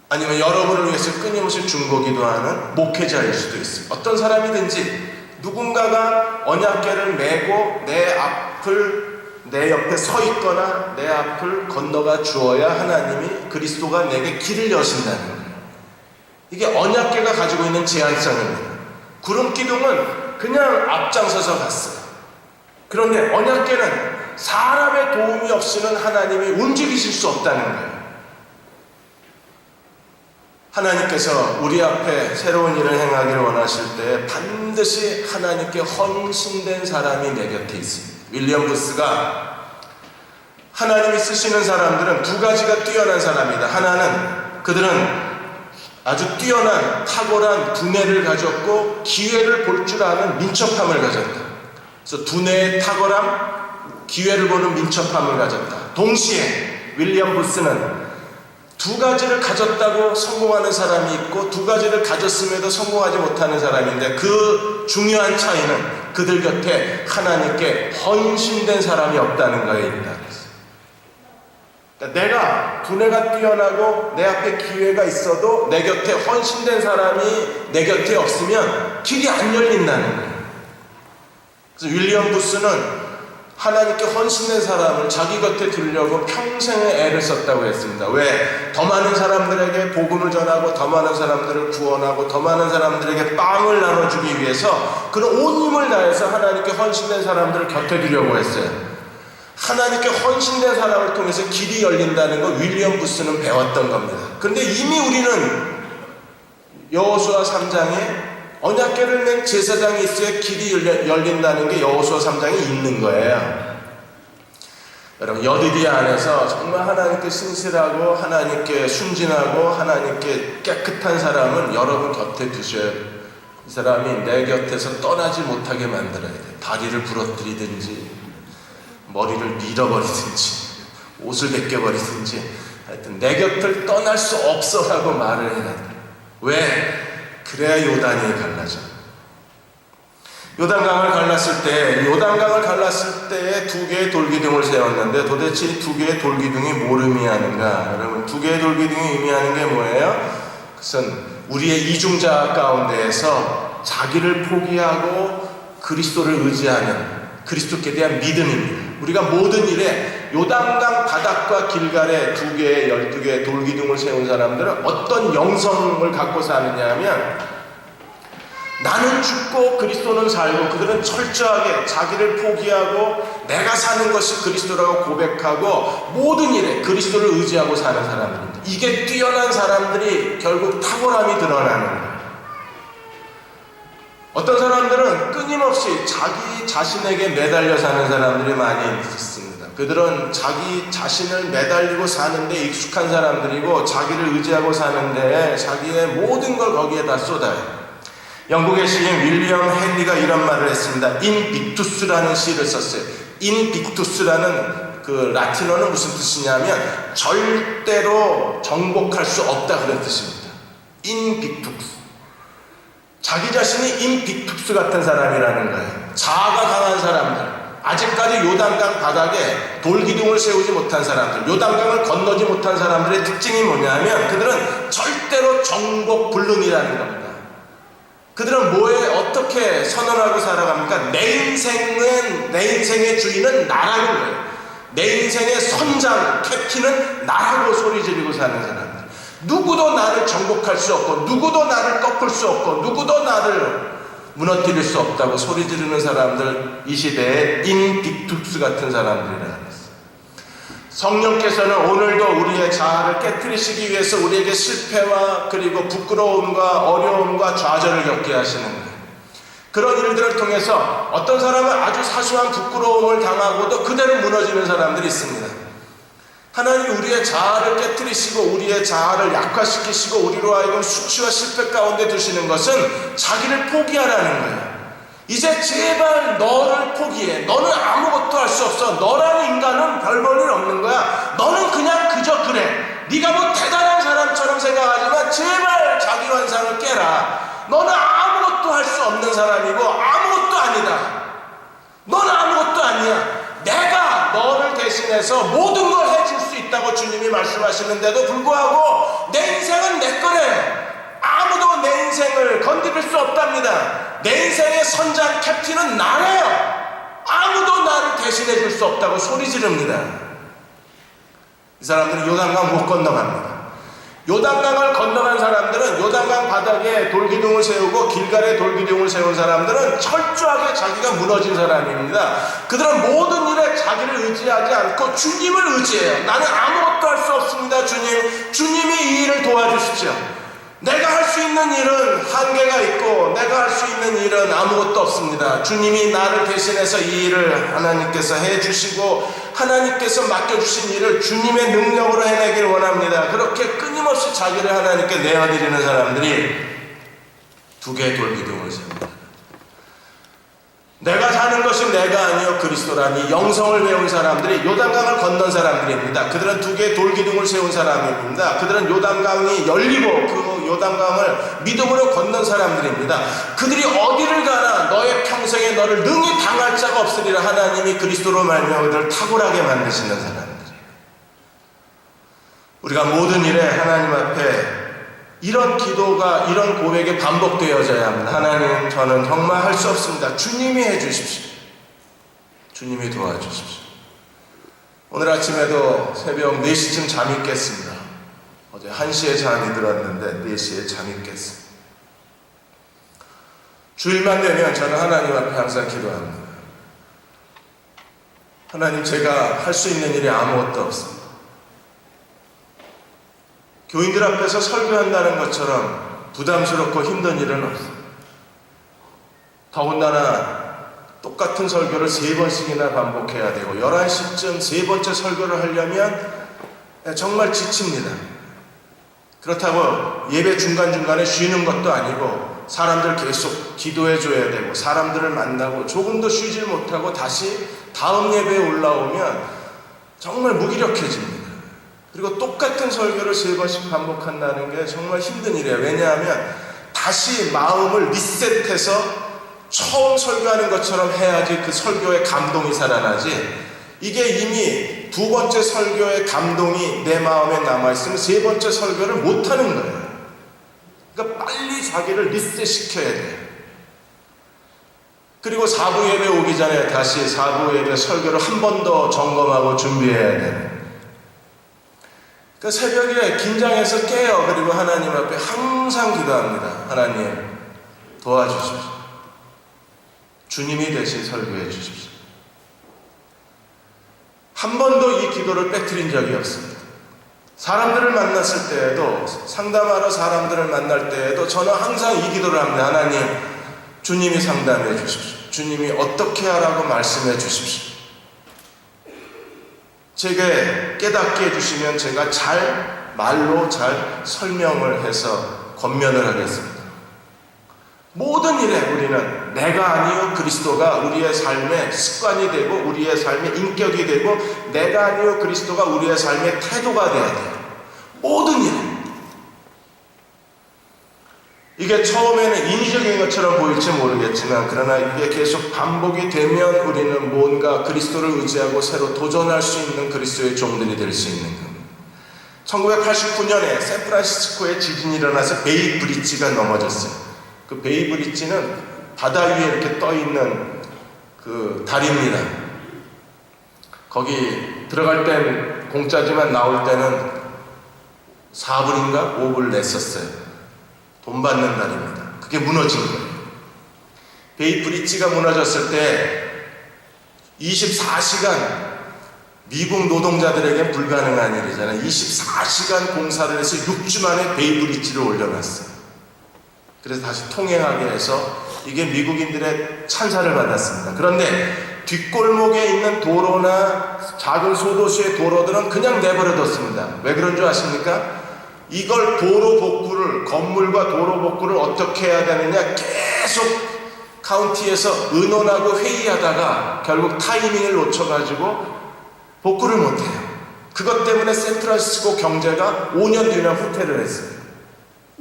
아니면 여러분을 위해서 끊임없이 중보기도하는 목회자일 수도 있어요. 어떤 사람이든지 누군가가 언약궤를 메고 내 옆에 서 있거나 내 앞을 건너가 주어야 하나님이 그리스도가 내게 길을 여신다는 거예요. 이게 언약궤가 가지고 있는 제한성입니다. 구름 기둥은 그냥 앞장서서 갔어요. 그런데 언약궤는 사람의 도움이 없이는 하나님이 움직이실 수 없다는 거예요. 하나님께서 우리 앞에 새로운 일을 행하기를 원하실 때 반드시 하나님께 헌신된 사람이 내 곁에 있습니다. 윌리엄 부스가 하나님이 쓰시는 사람들은 두 가지가 뛰어난 사람이다. 하나는 그들은 아주 뛰어난 탁월한 두뇌를 가졌고 기회를 볼 줄 아는 민첩함을 가졌다. 그래서 두뇌의 탁월함, 기회를 보는 민첩함을 가졌다. 동시에 윌리엄 부스는 두 가지를 가졌다고 성공하는 사람이 있고 두 가지를 가졌음에도 성공하지 못하는 사람인데 그 중요한 차이는 그들 곁에 하나님께 헌신된 사람이 없다는 거에 있다. 그러니까 내가 두뇌가 뛰어나고 내 앞에 기회가 있어도 내 곁에 헌신된 사람이 내 곁에 없으면 길이 안 열린다는 거예요. 그래서 윌리엄 부스는 하나님께 헌신된 사람을 자기 곁에 두려고 평생의 애를 썼다고 했습니다. 왜? 더 많은 사람들에게 복음을 전하고 더 많은 사람들을 구원하고 더 많은 사람들에게 빵을 나눠주기 위해서 그런 온 힘을 다해서 하나님께 헌신된 사람들을 곁에 두려고 했어요. 하나님께 헌신된 사람을 통해서 길이 열린다는 걸 윌리엄 부스는 배웠던 겁니다. 그런데 이미 우리는 여호수아 3장에 언약궤를 맨 제사장이 있어야 길이 열린다는 게 여호수아 3장에 있는 거예요. 여러분, 여디디아 안에서 정말 하나님께 신실하고 하나님께 순진하고 하나님께 깨끗한 사람은 여러분 곁에 두셔야 이 사람이 내 곁에서 떠나지 못하게 만들어야 돼요. 다리를 부러뜨리든지 머리를 밀어버리든지 옷을 벗겨버리든지 하여튼 내 곁을 떠날 수 없어라고 말을 해야 돼요. 왜? 그래야 요단이 갈라져. 요단강을 갈랐을 때 두 개의 돌기둥을 세웠는데 도대체 이 두 개의 돌기둥이 뭘 의미하는가? 여러분, 두 개의 돌기둥이 의미하는 게 뭐예요? 그것은 우리의 이중자 가운데에서 자기를 포기하고 그리스도를 의지하는 그리스도께 대한 믿음입니다. 우리가 모든 일에 요단강 바닥과 길갈에 12개의 돌기둥을 세운 사람들은 어떤 영성을 갖고 사느냐 하면 나는 죽고 그리스도는 살고 그들은 철저하게 자기를 포기하고 내가 사는 것이 그리스도라고 고백하고 모든 일에 그리스도를 의지하고 사는 사람들입니다. 이게 뛰어난 사람들이 결국 탁월함이 드러나는 거예요. 어떤 사람들은 끊임없이 자기 자신에게 매달려 사는 사람들이 많이 있습니다. 그들은 자기 자신을 매달리고 사는데 익숙한 사람들이고 자기를 의지하고 사는데 자기의 모든 걸 거기에다 쏟아요. 영국의 시인 윌리엄 헨리가 이런 말을 했습니다. 인빅투스라는 시를 썼어요. 인빅투스라는 그 라틴어는 무슨 뜻이냐면 절대로 정복할 수 없다 그런 뜻입니다. 인빅투스. 자기 자신이 인빅투스 같은 사람이라는 거예요. 자아가 강한 사람들, 아직까지 요단강 바닥에 돌기둥을 세우지 못한 사람들, 요단강을 건너지 못한 사람들의 특징이 뭐냐면 그들은 절대로 정복 불능이라는 겁니다. 그들은 뭐에 어떻게 선언하고 살아갑니까? 내 인생의 주인은 나라는 거예요. 내 인생의 선장, 캡틴은 나라고 소리 지르고 사는 사람들. 누구도 나를 정복할 수 없고, 누구도 나를 꺾을 수 없고, 누구도 나를 무너뜨릴 수 없다고 소리 지르는 사람들, 이 시대의 인빅투스 같은 사람들이라 했어요. 성령께서는 오늘도 우리의 자아를 깨트리시기 위해서 우리에게 실패와 그리고 부끄러움과 어려움과 좌절을 겪게 하시는 거예요. 그런 일들을 통해서 어떤 사람은 아주 사소한 부끄러움을 당하고도 그대로 무너지는 사람들이 있습니다. 하나님이 우리의 자아를 깨트리시고 우리의 자아를 약화시키시고 우리로 하여금 수치와 실패 가운데 두시는 것은 자기를 포기하라는 거예요. 이제 제발 너를 포기해. 너는 아무것도 할 수 없어. 너라는 인간은 별 볼 일 없는 거야. 너는 그냥 그저 그래. 네가 뭐 대단한 사람처럼 생각하지만 제발 자기 환상을 깨라. 너는 아무것도 할 수 없는 사람이고 아무것도 아니다. 너는 아무것도 아니야. 내가 너를 대신해서 모든 걸 해줄 수 있다고 주님이 말씀하시는데도 불구하고 내 인생은 내 거래. 아무도 내 인생을 건드릴 수 없답니다. 내 인생의 선장 캡틴은 나래요. 아무도 나를 대신해 줄 수 없다고 소리 지릅니다. 이 사람들은 요단강 못 건너갑니다. 요단강을 건너간 사람들은 요단강 바닥에 돌기둥을 세우고 길갈에 돌기둥을 세운 사람들은 철저하게 자기가 무너진 사람입니다. 그들은 모든 일에 자기를 의지하지 않고 주님을 의지해요. 나는 아무것도 할 수 없습니다. 주님이 이 일을 도와주십시오. 내가 할 수 있는 일은 한계가 있고 내가 할 수 있는 일은 아무것도 없습니다. 주님이 나를 대신해서 이 일을 하나님께서 해주시고 하나님께서 맡겨주신 일을 주님의 능력으로 해내길 원합니다. 그렇게 끊임없이 자기를 하나님께 내어드리는 사람들이 두 개의 돌기둥을 세웁니다. 내가 사는 것이 내가 아니요 그리스도라니 영성을 배운 사람들이 요단강을 건넌 사람들입니다. 그들은 두 개의 돌기둥을 세운 사람입니다. 그들은 요단강이 열리고 그 요단강을 믿음으로 건넌 사람들입니다. 그들이 어디를 가나 너의 평생에 너를 능히 당할 자가 없으리라 하나님이 그리스도로 말미암아 그들을 탁월하게 만드시는 사람들이에요. 우리가 모든 일에 하나님 앞에 이런 기도가 이런 고백이 반복되어져야 합니다. 하나님 저는 정말 할 수 없습니다. 주님이 해주십시오. 주님이 도와주십시오. 오늘 아침에도 새벽 4시쯤 잠이 깼습니다. 어제 1시에 잠이 들었는데 4시에 잠이 깼습니다. 주일만 되면 저는 하나님 앞에 항상 기도합니다. 하나님 제가 할 수 있는 일이 아무것도 없습니다. 교인들 앞에서 설교한다는 것처럼 부담스럽고 힘든 일은 없습니다. 더군다나 똑같은 설교를 3번씩이나 반복해야 되고 11시쯤 3번째 설교를 하려면 정말 지칩니다. 그렇다고 예배 중간중간에 쉬는 것도 아니고 사람들 계속 기도해 줘야 되고 사람들을 만나고 조금도 쉬질 못하고 다시 다음 예배에 올라오면 정말 무기력해집니다. 그리고 똑같은 설교를 3번씩 반복한다는 게 정말 힘든 일이에요. 왜냐하면 다시 마음을 리셋해서 처음 설교하는 것처럼 해야지 그 설교의 감동이 살아나지. 이게 이미 2번째 설교의 감동이 내 마음에 남아있으면 3번째 설교를 못하는 거예요. 그러니까 빨리 자기를 리셋시켜야 돼요. 그리고 4부 예배 오기 전에 다시 4부 예배 설교를 한 번 더 점검하고 준비해야 돼요. 그 새벽에 긴장해서 깨요. 그리고 하나님 앞에 항상 기도합니다. 하나님 도와주십시오. 주님이 대신 설교해 주십시오. 한 번도 이 기도를 빼뜨린 적이 없습니다. 사람들을 만났을 때에도 상담하러 사람들을 만날 때에도 저는 항상 이 기도를 합니다. 하나님 주님이 상담해 주십시오. 주님이 어떻게 하라고 말씀해 주십시오. 제게 깨닫게 해주시면 제가 말로 잘 설명을 해서 권면을 하겠습니다. 모든 일에 우리는 내가 아니요 그리스도가 우리의 삶의 습관이 되고 우리의 삶의 인격이 되고 내가 아니요 그리스도가 우리의 삶의 태도가 되어야 돼요. 모든 일에. 이게 처음에는 인위적인 것처럼 보일지 모르겠지만 그러나 이게 계속 반복이 되면 우리는 뭔가 그리스도를 의지하고 새로 도전할 수 있는 그리스도의 종들이 될 수 있는 겁니다. 1989년에 샌프란시스코에 지진이 일어나서 베이 브릿지가 넘어졌어요. 그 베이브리지는 바다 위에 이렇게 떠 있는 그 다리입니다. 거기 들어갈 땐 공짜지만 나올 때는 4불인가 5불 냈었어요. 돈 받는 다리입니다. 그게 무너진 거예요. 베이브리지가 무너졌을 때 24시간 미국 노동자들에게 불가능한 일이잖아요. 24시간 공사를 해서 6주 만에 베이브리지를 올려놨어요. 그래서 다시 통행하게 해서 이게 미국인들의 찬사를 받았습니다. 그런데 뒷골목에 있는 도로나 작은 소도시의 도로들은 그냥 내버려뒀습니다. 왜 그런 줄 아십니까? 이걸 도로 복구를, 건물과 도로 복구를 어떻게 해야 되느냐 계속 카운티에서 의논하고 회의하다가 결국 타이밍을 놓쳐가지고 복구를 못해요. 그것 때문에 샌프란시스코 경제가 5년 뒤나 후퇴를 했어요.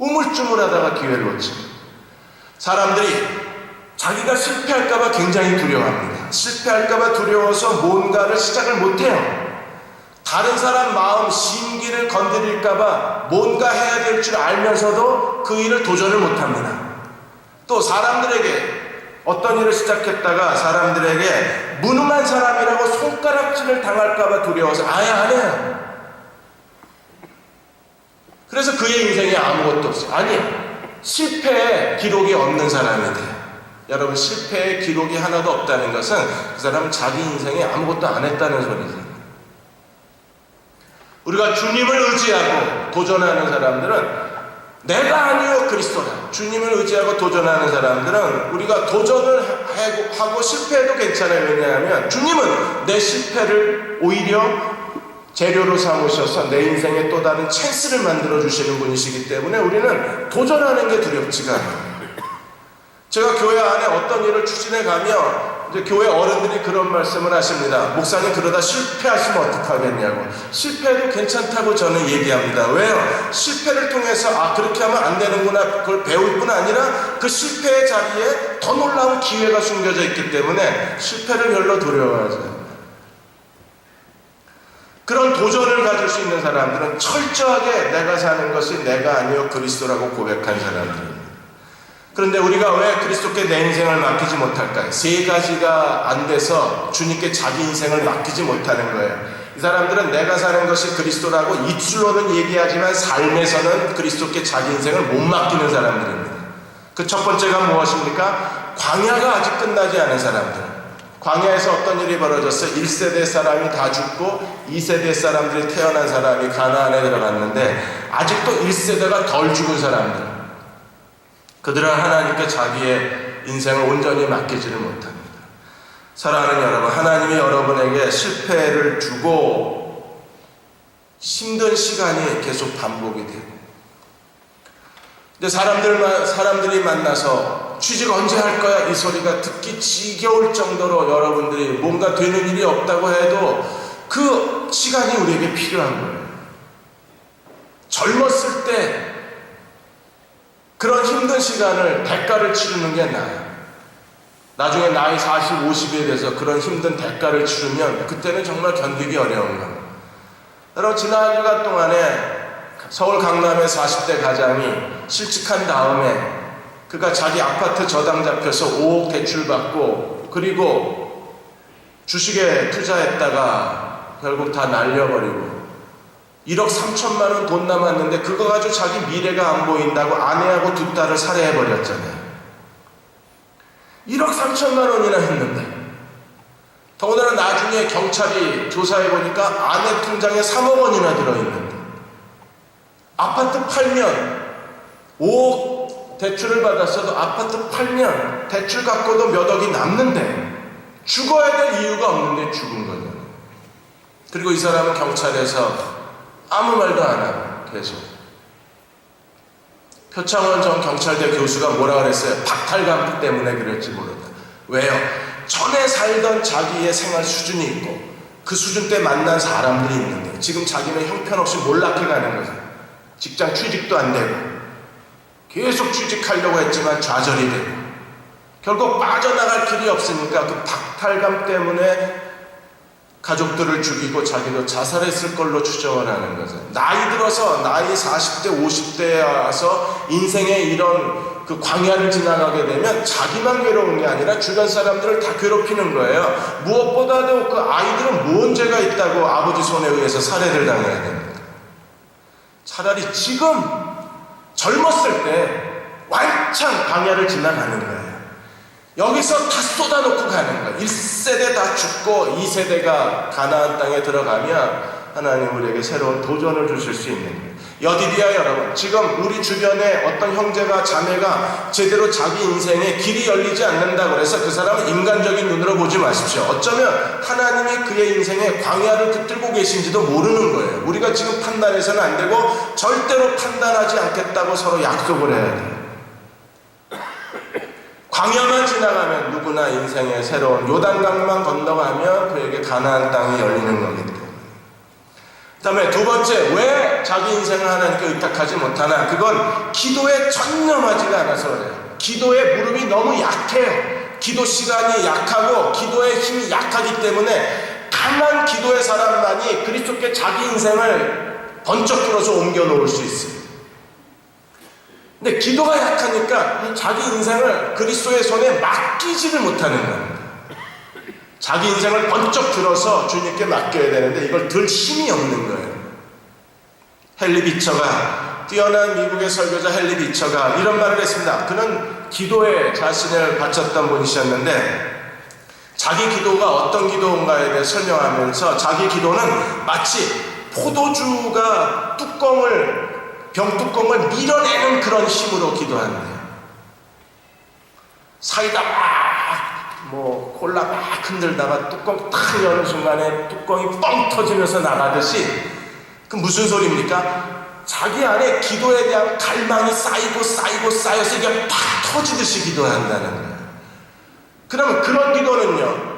우물쭈물하다가 기회를 놓치고. 사람들이 자기가 실패할까봐 굉장히 두려워합니다. 실패할까봐 두려워서 뭔가를 시작을 못해요. 다른 사람 마음, 심기를 건드릴까봐 뭔가 해야 될 줄 알면서도 그 일을 도전을 못합니다. 또 사람들에게 어떤 일을 시작했다가 사람들에게 무능한 사람이라고 손가락질을 당할까봐 두려워서 아예 안 해요. 그래서 그의 인생에 아무것도 없어요. 아니, 실패의 기록이 없는 사람이 돼요. 여러분, 실패의 기록이 하나도 없다는 것은 그 사람은 자기 인생에 아무것도 안 했다는 소리죠. 우리가 주님을 의지하고 도전하는 사람들은 내가 아니요 그리스도라. 주님을 의지하고 도전하는 사람들은 우리가 도전을 하고 실패해도 괜찮아요. 왜냐하면 주님은 내 실패를 오히려 재료로 삼으셔서 내 인생에 또 다른 찬스를 만들어 주시는 분이시기 때문에 우리는 도전하는 게 두렵지가 않아요. 제가 교회 안에 어떤 일을 추진해 가면 이제 교회 어른들이 그런 말씀을 하십니다. 목사님, 그러다 실패하시면 어떡하겠냐고. 실패해도 괜찮다고 저는 얘기합니다. 왜요? 실패를 통해서 그렇게 하면 안 되는구나 그걸 배울 뿐 아니라 그 실패의 자리에 더 놀라운 기회가 숨겨져 있기 때문에 실패를 별로 두려워하지 않아요. 그런 도전을 가질 수 있는 사람들은 철저하게 내가 사는 것이 내가 아니요 그리스도라고 고백한 사람들입니다. 그런데 우리가 왜 그리스도께 내 인생을 맡기지 못할까요? 세 가지가 안 돼서 주님께 자기 인생을 맡기지 못하는 거예요. 이 사람들은 내가 사는 것이 그리스도라고 입술로는 얘기하지만 삶에서는 그리스도께 자기 인생을 못 맡기는 사람들입니다. 그 첫 번째가 무엇입니까? 광야가 아직 끝나지 않은 사람들. 광야에서 어떤 일이 벌어졌어요? 1세대 사람이 다 죽고 2세대 사람들이 태어난 사람이 가나안에 들어갔는데 아직도 1세대가 덜 죽은 사람들. 그들은 하나님께 자기의 인생을 온전히 맡기지를 못합니다. 사랑하는 여러분, 하나님이 여러분에게 실패를 주고 힘든 시간이 계속 반복이 되고, 근데 사람들이 만나서 취직 언제 할 거야? 이 소리가 듣기 지겨울 정도로 여러분들이 뭔가 되는 일이 없다고 해도 그 시간이 우리에게 필요한 거예요. 젊었을 때 그런 힘든 시간을 대가를 치르는 게 나아요. 나중에 나이 40, 50에 돼서 그런 힘든 대가를 치르면 그때는 정말 견디기 어려운 겁니다. 여러분, 지난 주간 동안에 서울 강남의 40대 가장이 실직한 다음에 그가 자기 아파트 저당 잡혀서 5억 대출받고 그리고 주식에 투자했다가 결국 다 날려버리고 1억 3천만 원 돈 남았는데 그거 가지고 자기 미래가 안 보인다고 아내하고 두 딸을 살해해버렸잖아요. 1억 3천만 원이나 했는데 더군다나 나중에 경찰이 조사해보니까 아내 통장에 3억 원이나 들어있는데 아파트 팔면 5억 대출을 받았어도 아파트 팔면 대출 갖고도 몇 억이 남는데 죽어야 될 이유가 없는데 죽은 거죠. 그리고 이 사람은 경찰에서 아무 말도 안 하고 계속. 표창원 전 경찰대 교수가 뭐라 그랬어요? 박탈감 때문에 그랬지 모른다. 왜요? 전에 살던 자기의 생활 수준이 있고 그 수준 때 만난 사람들이 있는데 지금 자기는 형편없이 몰락해 가는 거죠. 직장 취직도 안 되고 계속 취직하려고 했지만 좌절이 되고 결국 빠져나갈 길이 없으니까 그 박탈감 때문에 가족들을 죽이고 자기도 자살했을 걸로 추정을 하는 거죠. 나이 들어서 나이 40대 50대에 와서 인생의 이런 그 광야를 지나가게 되면 자기만 괴로운 게 아니라 주변 사람들을 다 괴롭히는 거예요. 무엇보다도 그 아이들은 뭔 죄가 있다고 아버지 손에 의해서 살해를 당해야 됩니까? 차라리 지금 젊었을 때 완창 광야를 지나가는 거예요. 여기서 다 쏟아놓고 가는 거예요. 1세대 다 죽고 2세대가 가나안 땅에 들어가면 하나님 우리에게 새로운 도전을 주실 수 있는 거예요. 여디디아 여러분, 지금 우리 주변에 어떤 형제가 자매가 제대로 자기 인생에 길이 열리지 않는다고 해서 그 사람은 인간적인 눈으로 보지 마십시오. 어쩌면 하나님이 그의 인생에 광야를 붙들고 계신지도 모르는 거예요. 우리가 지금 판단해서는 안 되고 절대로 판단하지 않겠다고 서로 약속을 해야 돼요. 광야만 지나가면 누구나 인생의 새로운 요단강만 건너가면 그에게 가나안 땅이 열리는 거기 때문에. 그 다음에 두 번째, 왜 자기 인생을 하나님께 의탁하지 못하나? 그건 기도에 전념하지가 않아서 그래요. 기도에 무릎이 너무 약해요. 기도 시간이 약하고 기도의 힘이 약하기 때문에 강한 기도의 사람만이 그리스도께 자기 인생을 번쩍 들어서 옮겨 놓을 수 있어요. 근데 기도가 약하니까 자기 인생을 그리스도의 손에 맡기지를 못하는 겁니다. 자기 인생을 번쩍 들어서 주님께 맡겨야 되는데 이걸 들 힘이 없는 거예요. 헨리 비처가, 뛰어난 미국의 설교자 헨리 비처가 이런 말을 했습니다. 그는 기도에 자신을 바쳤던 분이셨는데 자기 기도가 어떤 기도인가에 대해 설명하면서 자기 기도는 마치 포도주가 병뚜껑을 밀어내는 그런 힘으로 기도한대요. 사이다 콜라 막 흔들다가 뚜껑 탁 여는 순간에 뚜껑이 뻥 터지면서 나가듯이 그 무슨 소리입니까? 자기 안에 기도에 대한 갈망이 쌓여서 이게 팍 터지듯이 기도한다는 거예요. 그러면 그런 기도는요,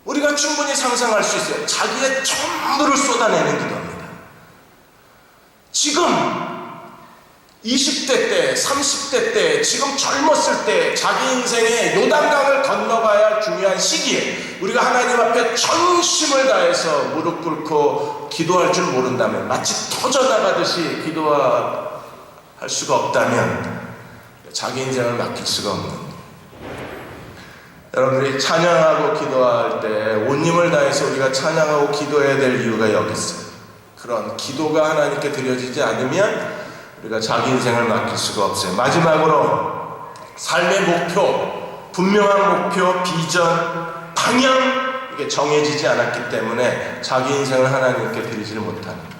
우리가 충분히 상상할 수 있어요. 자기의 전부를 쏟아내는 기도입니다. 지금 20대 때, 30대 때, 지금 젊었을 때 자기 인생의 요단강을 건너가야 할 중요한 시기에 우리가 하나님 앞에 전심을 다해서 무릎 꿇고 기도할 줄 모른다면, 마치 터져나가듯이 기도할 수가 없다면 자기 인생을 맡길 수가 없는 거예요. 여러분들이 찬양하고 기도할 때 온 힘을 다해서 우리가 찬양하고 기도해야 될 이유가 여기 있어요. 그런 기도가 하나님께 드려지지 않으면 우리가 자기 인생을 맡길 수가 없어요. 마지막으로 삶의 목표, 분명한 목표, 비전, 방향, 이게 정해지지 않았기 때문에 자기 인생을 하나님께 드리지를 못합니다.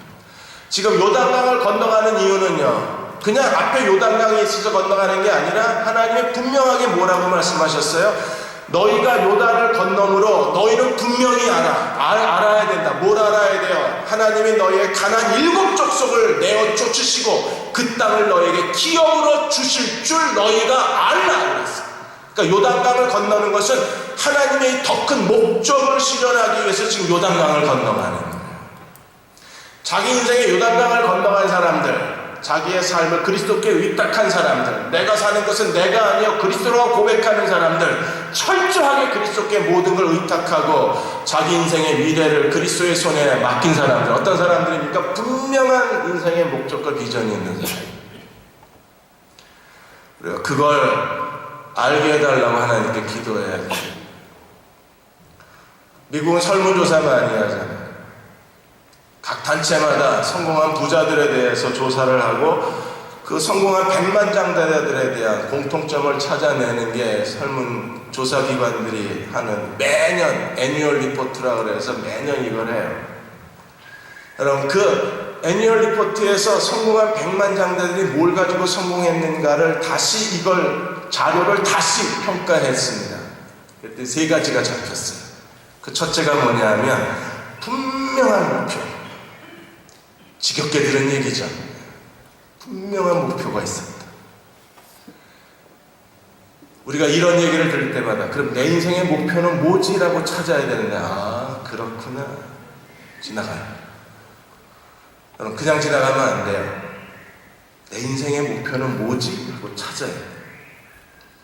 지금 요단강을 건너가는 이유는요, 그냥 앞에 요단강이 있어서 건너가는 게 아니라 하나님이 분명하게 뭐라고 말씀하셨어요? 너희가 요단을 건너므로 너희는 분명히 알아야 된다. 뭘 알아야 돼요? 하나님이 너희의 가나안 7 족속을 내어 쫓으시고 그 땅을 너희에게 기업으로 주실 줄 너희가 알라 그랬어요. 그러니까 요단강을 건너는 것은 하나님의 더 큰 목적을 실현하기 위해서 지금 요단강을 건너가는 거예요. 자기 인생의 요단강을 건너간 사람들, 자기의 삶을 그리스도께 의탁한 사람들, 내가 사는 것은 내가 아니요 그리스도라고 고백하는 사람들, 철저하게 그리스도께 모든 걸 의탁하고 자기 인생의 미래를 그리스도의 손에 맡긴 사람들, 어떤 사람들입니까? 분명한 인생의 목적과 비전이 있는 사람. 그래요. 그걸 알게 해달라고 하나님께 기도해야 돼요. 미국은 설문조사 많이 하잖아요. 각 단체마다 성공한 부자들에 대해서 조사를 하고 그 성공한 백만장자들에 대한 공통점을 찾아내는 게 설문조사기관들이 하는 매년 애뉴얼 리포트라고 해서 매년 이걸 해요. 여러분, 그 애뉴얼 리포트에서 성공한 백만장자들이 뭘 가지고 성공했는가를 다시 이걸 자료를 다시 평가했습니다. 그때 3가지가 잡혔어요. 그 첫째가 뭐냐면 분명한 목표. 지겹게 들은 얘기죠. 분명한 목표가 있습니다. 우리가 이런 얘기를 들을 때마다 그럼 내 인생의 목표는 뭐지? 라고 찾아야 되는데, 아, 그렇구나. 지나가요. 여러분, 그냥 지나가면 안 돼요. 내 인생의 목표는 뭐지? 하고 찾아야 돼요.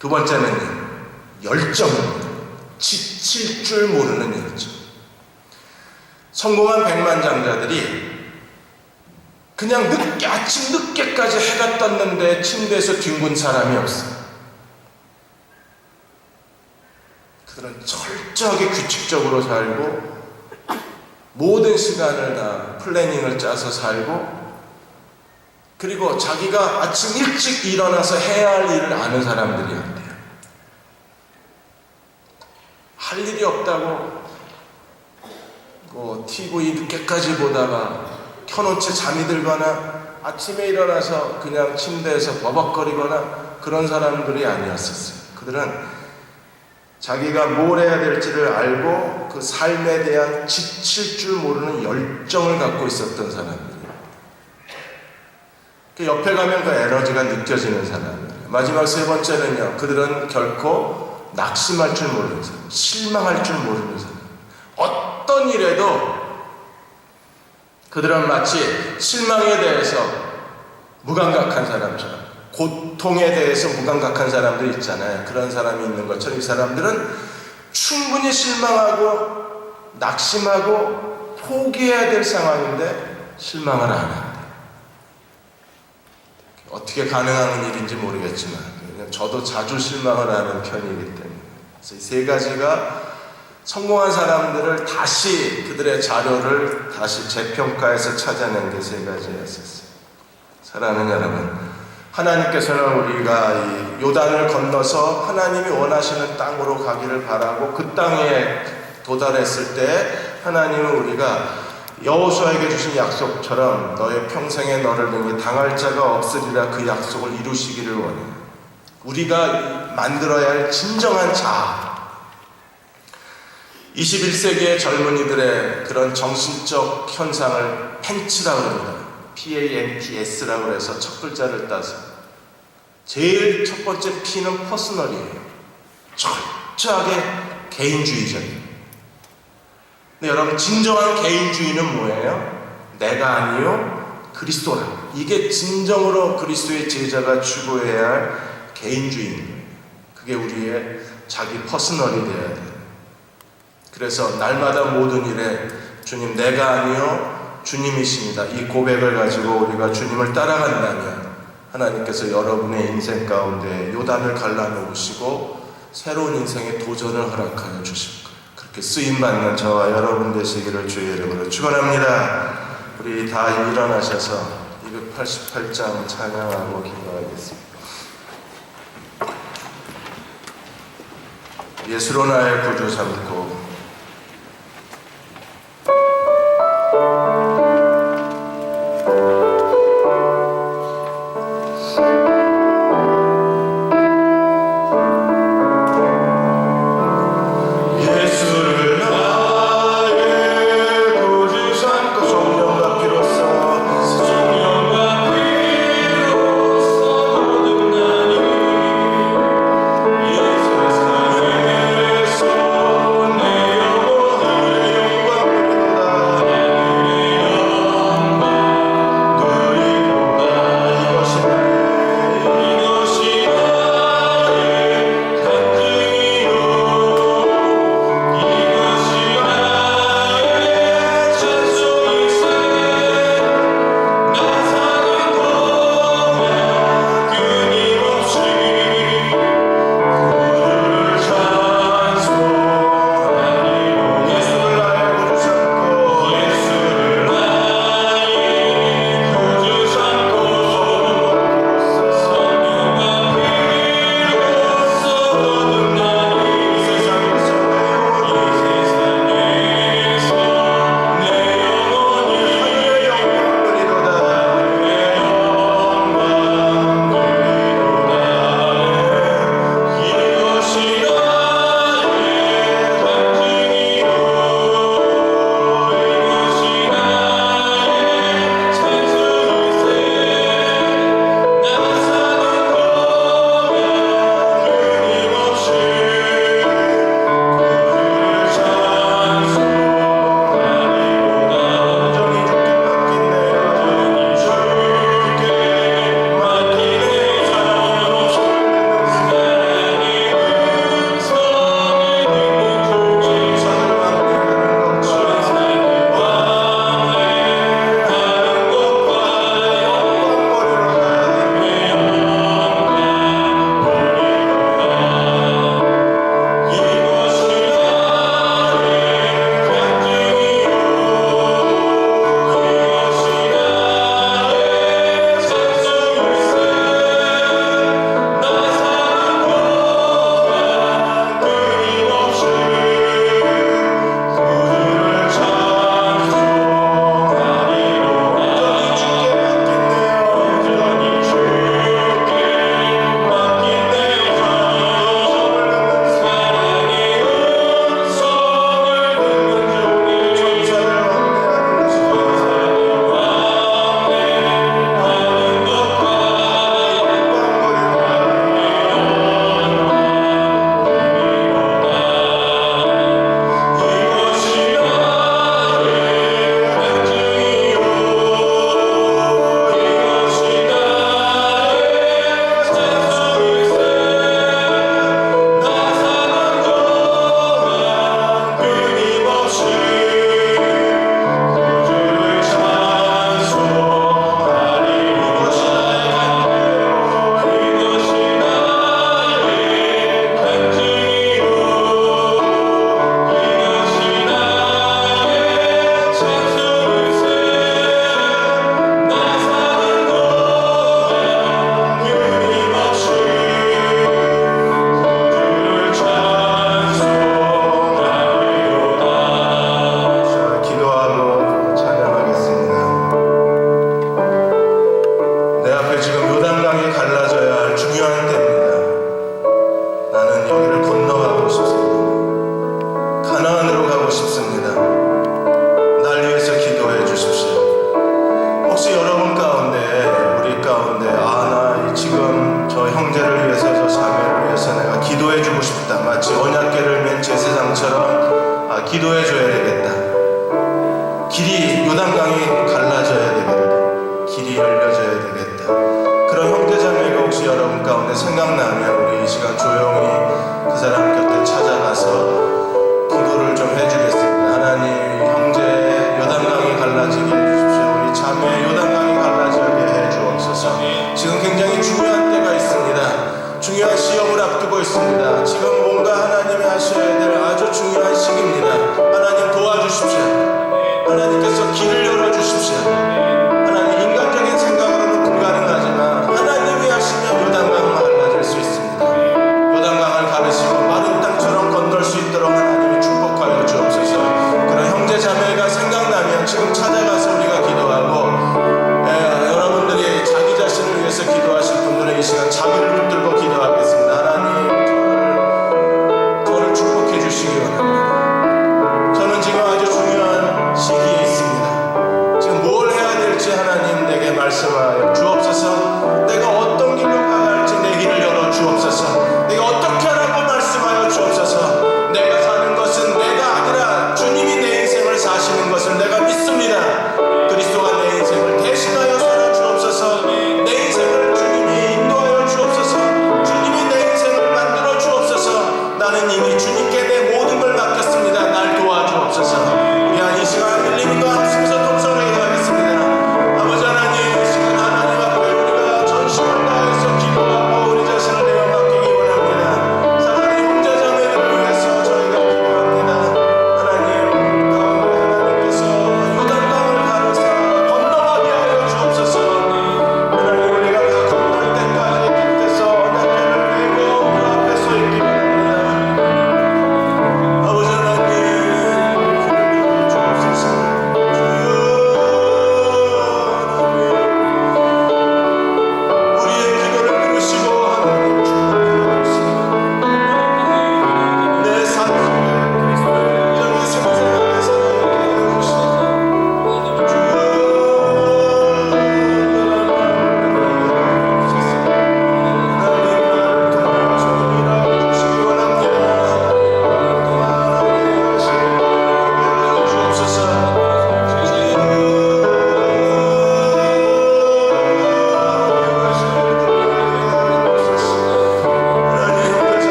두 번째는요, 열정입니다. 지칠 줄 모르는 열정. 성공한 백만장자들이 그냥 아침 늦게까지 해가 떴는데 침대에서 뒹군 사람이 없어. 그들은 철저하게 규칙적으로 살고 모든 시간을 다 플래닝을 짜서 살고, 그리고 자기가 아침 일찍 일어나서 해야 할 일을 아는 사람들이 안 돼요. 할 일이 없다고 TV 늦게까지 보다가 켜놓지 잠이 들거나 아침에 일어나서 그냥 침대에서 버벅거리거나 그런 사람들이 아니었었어요. 그들은 자기가 뭘 해야 될지를 알고 그 삶에 대한 지칠 줄 모르는 열정을 갖고 있었던 사람들이에요. 그 옆에 가면 그 에너지가 느껴지는 사람이에요. 마지막 세 번째는요, 그들은 결코 낙심할 줄 모르는 사람, 실망할 줄 모르는 사람. 어떤 일에도 그들은 마치 실망에 대해서 무감각한 사람처럼, 고통에 대해서 무감각한 사람들 있잖아요. 그런 사람이 있는 것처럼 이 사람들은 충분히 실망하고 낙심하고 포기해야 될 상황인데 실망을 안 한다. 어떻게 가능한 일인지 모르겠지만 저도 자주 실망을 하는 편이기 때문에, 그래서 이 세 가지가 성공한 사람들을 다시 그들의 자료를 다시 재평가해서 찾아낸 게 세 가지였었어요. 사랑하는 여러분, 하나님께서는 우리가 이 요단을 건너서 하나님이 원하시는 땅으로 가기를 바라고 그 땅에 도달했을 때 하나님은 우리가 여호수아에게 주신 약속처럼 너의 평생에 너를 능히 당할 자가 없으리라 그 약속을 이루시기를 원해요. 우리가 만들어야 할 진정한 자아, 21세기의 젊은이들의 그런 정신적 현상을 펜츠라고 합니다. PANTS라고 해서 첫 글자를 따서 제일 첫 번째 P는 퍼스널이에요. 철저하게 개인주의적이에요. 근데 여러분, 진정한 개인주의는 뭐예요? 내가 아니요 그리스도라. 이게 진정으로 그리스도의 제자가 추구해야 할 개인주의입니다. 그게 우리의 자기 퍼스널이 되어야 돼요. 그래서 날마다 모든 일에 주님 내가 아니요 주님이십니다. 이 고백을 가지고 우리가 주님을 따라간다면 하나님께서 여러분의 인생 가운데 요단을 갈라놓으시고 새로운 인생의 도전을 허락하여 주실 거예요. 그렇게 쓰임받는 저와 여러분 되시기를 주의 이름으로 축원합니다. 우리 다 일어나셔서 288장 찬양하고 기도하겠습니다. 예수로 나의 구주 삼고 예수 것처럼 기도해 줘야 되겠다. 길이 요단강이 갈라져야 되겠다. 길이 열려져야 되겠다. 그런 형제자매가 혹시 여러분 가운데 생각나면 우리 이 시간 조용히 그 사람 곁에 찾아가서 기도를 좀 해주겠습니다. 하나님, 형제 요단강이 갈라지게 해주십시오. 우리 자매 요단강이 갈라지게 해주옵소서. 지금 굉장히 중요한 때가 있습니다. 중요한 시험을 앞두고 있습니다. 지금 뭔가 하나님이 하셔야 될 아주 중요한 시기입니다. 하나님 도와주십시오. 하나님께서 길을 열어주십시오. 하나님, 인간적인 생각으로는 불가능하지만 하나님이 하시면 요단강을 갈라질 수 있습니다. 요단강을 가르시고 마른 땅처럼 건널 수 있도록 하나님이 축복하여 주옵소서. 그런 형제 자매가 생각나면 지금 찾아가서 우리가 기도하고, 여러분들이 자기 자신을 위해서 기도하실 분들은 이 시간 자기를 붙들고 기도하겠습니다. 하나님, 저를 축복해 주시기 원합니다. 저는 지금 아주 중요한 시기에 있습니다.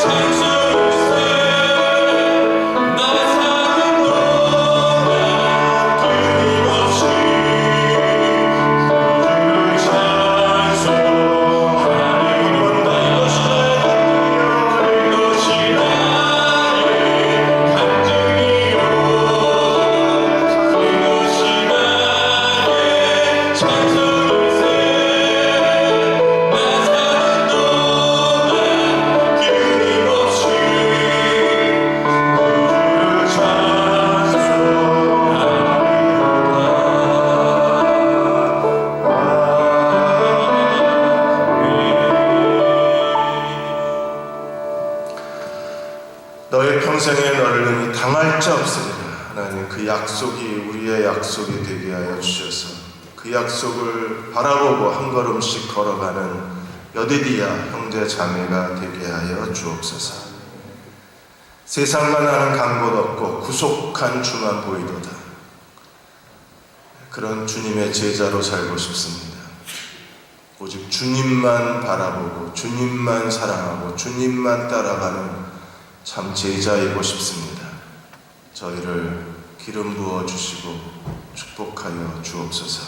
찬송할세 나 사는 동안 끊임없이 주를 찬송하는 것이 나의 간증이요 그것이 나의 찬송할세 나 사는 동안 끊임없이 주를 너의 평생에 너를 능히 당할 자 없으리라. 하나님, 그 약속이 우리의 약속이 되게 하여 주셔서 그 약속을 바라보고 한 걸음씩 걸어가는 여디디아 형제 자매가 되게 하여 주옵소서. 세상만 하는 간 곳 없고 구속한 주만 보이도다. 그런 주님의 제자로 살고 싶습니다. 오직 주님만 바라보고 주님만 사랑하고 주님만 따라가는 참 제자이고 싶습니다. 저희를 기름 부어 주시고 축복하여 주옵소서.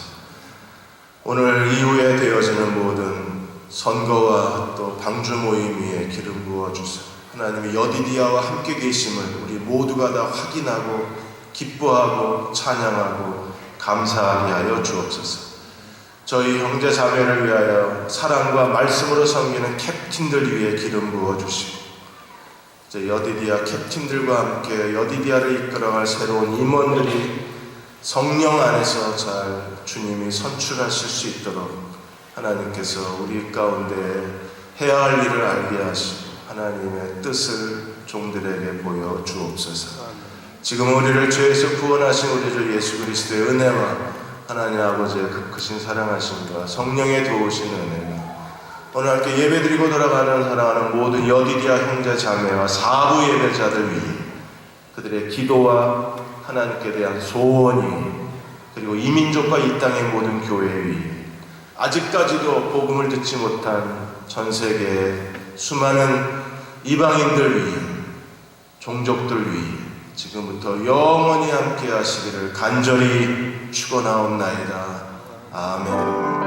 오늘 이후에 되어지는 모든 선거와 또 방주 모임 위에 기름 부어 주소서. 하나님이 여디디아와 함께 계심을 우리 모두가 다 확인하고 기뻐하고 찬양하고 감사하게 하여 주옵소서. 저희 형제 자매를 위하여 사랑과 말씀으로 섬기는 캡틴들 위에 기름 부어 주시고 이제 여디디아 캡틴들과 함께 여디디아를 이끌어갈 새로운 임원들이 성령 안에서 잘 주님이 선출하실 수 있도록 하나님께서 우리 가운데 해야 할 일을 알게 하시고 하나님의 뜻을 종들에게 보여 주옵소서. 지금 우리를 죄에서 구원하신 우리 주 예수 그리스도의 은혜와 하나님 아버지의 그 크신 사랑하심과 성령의 도우신 은혜가 오늘 함께 예배드리고 돌아가는 사랑하는 모든 여디디아 형제 자매와 사부 예배자들 위해 그들의 기도와 하나님께 대한 소원이 그리고 이 민족과 이 땅의 모든 교회 위에 아직까지도 복음을 듣지 못한 전 세계의 수많은 이방인들 위해 종족들 위해 지금부터 영원히 함께 하시기를 간절히 축원하옵나이다. 아멘.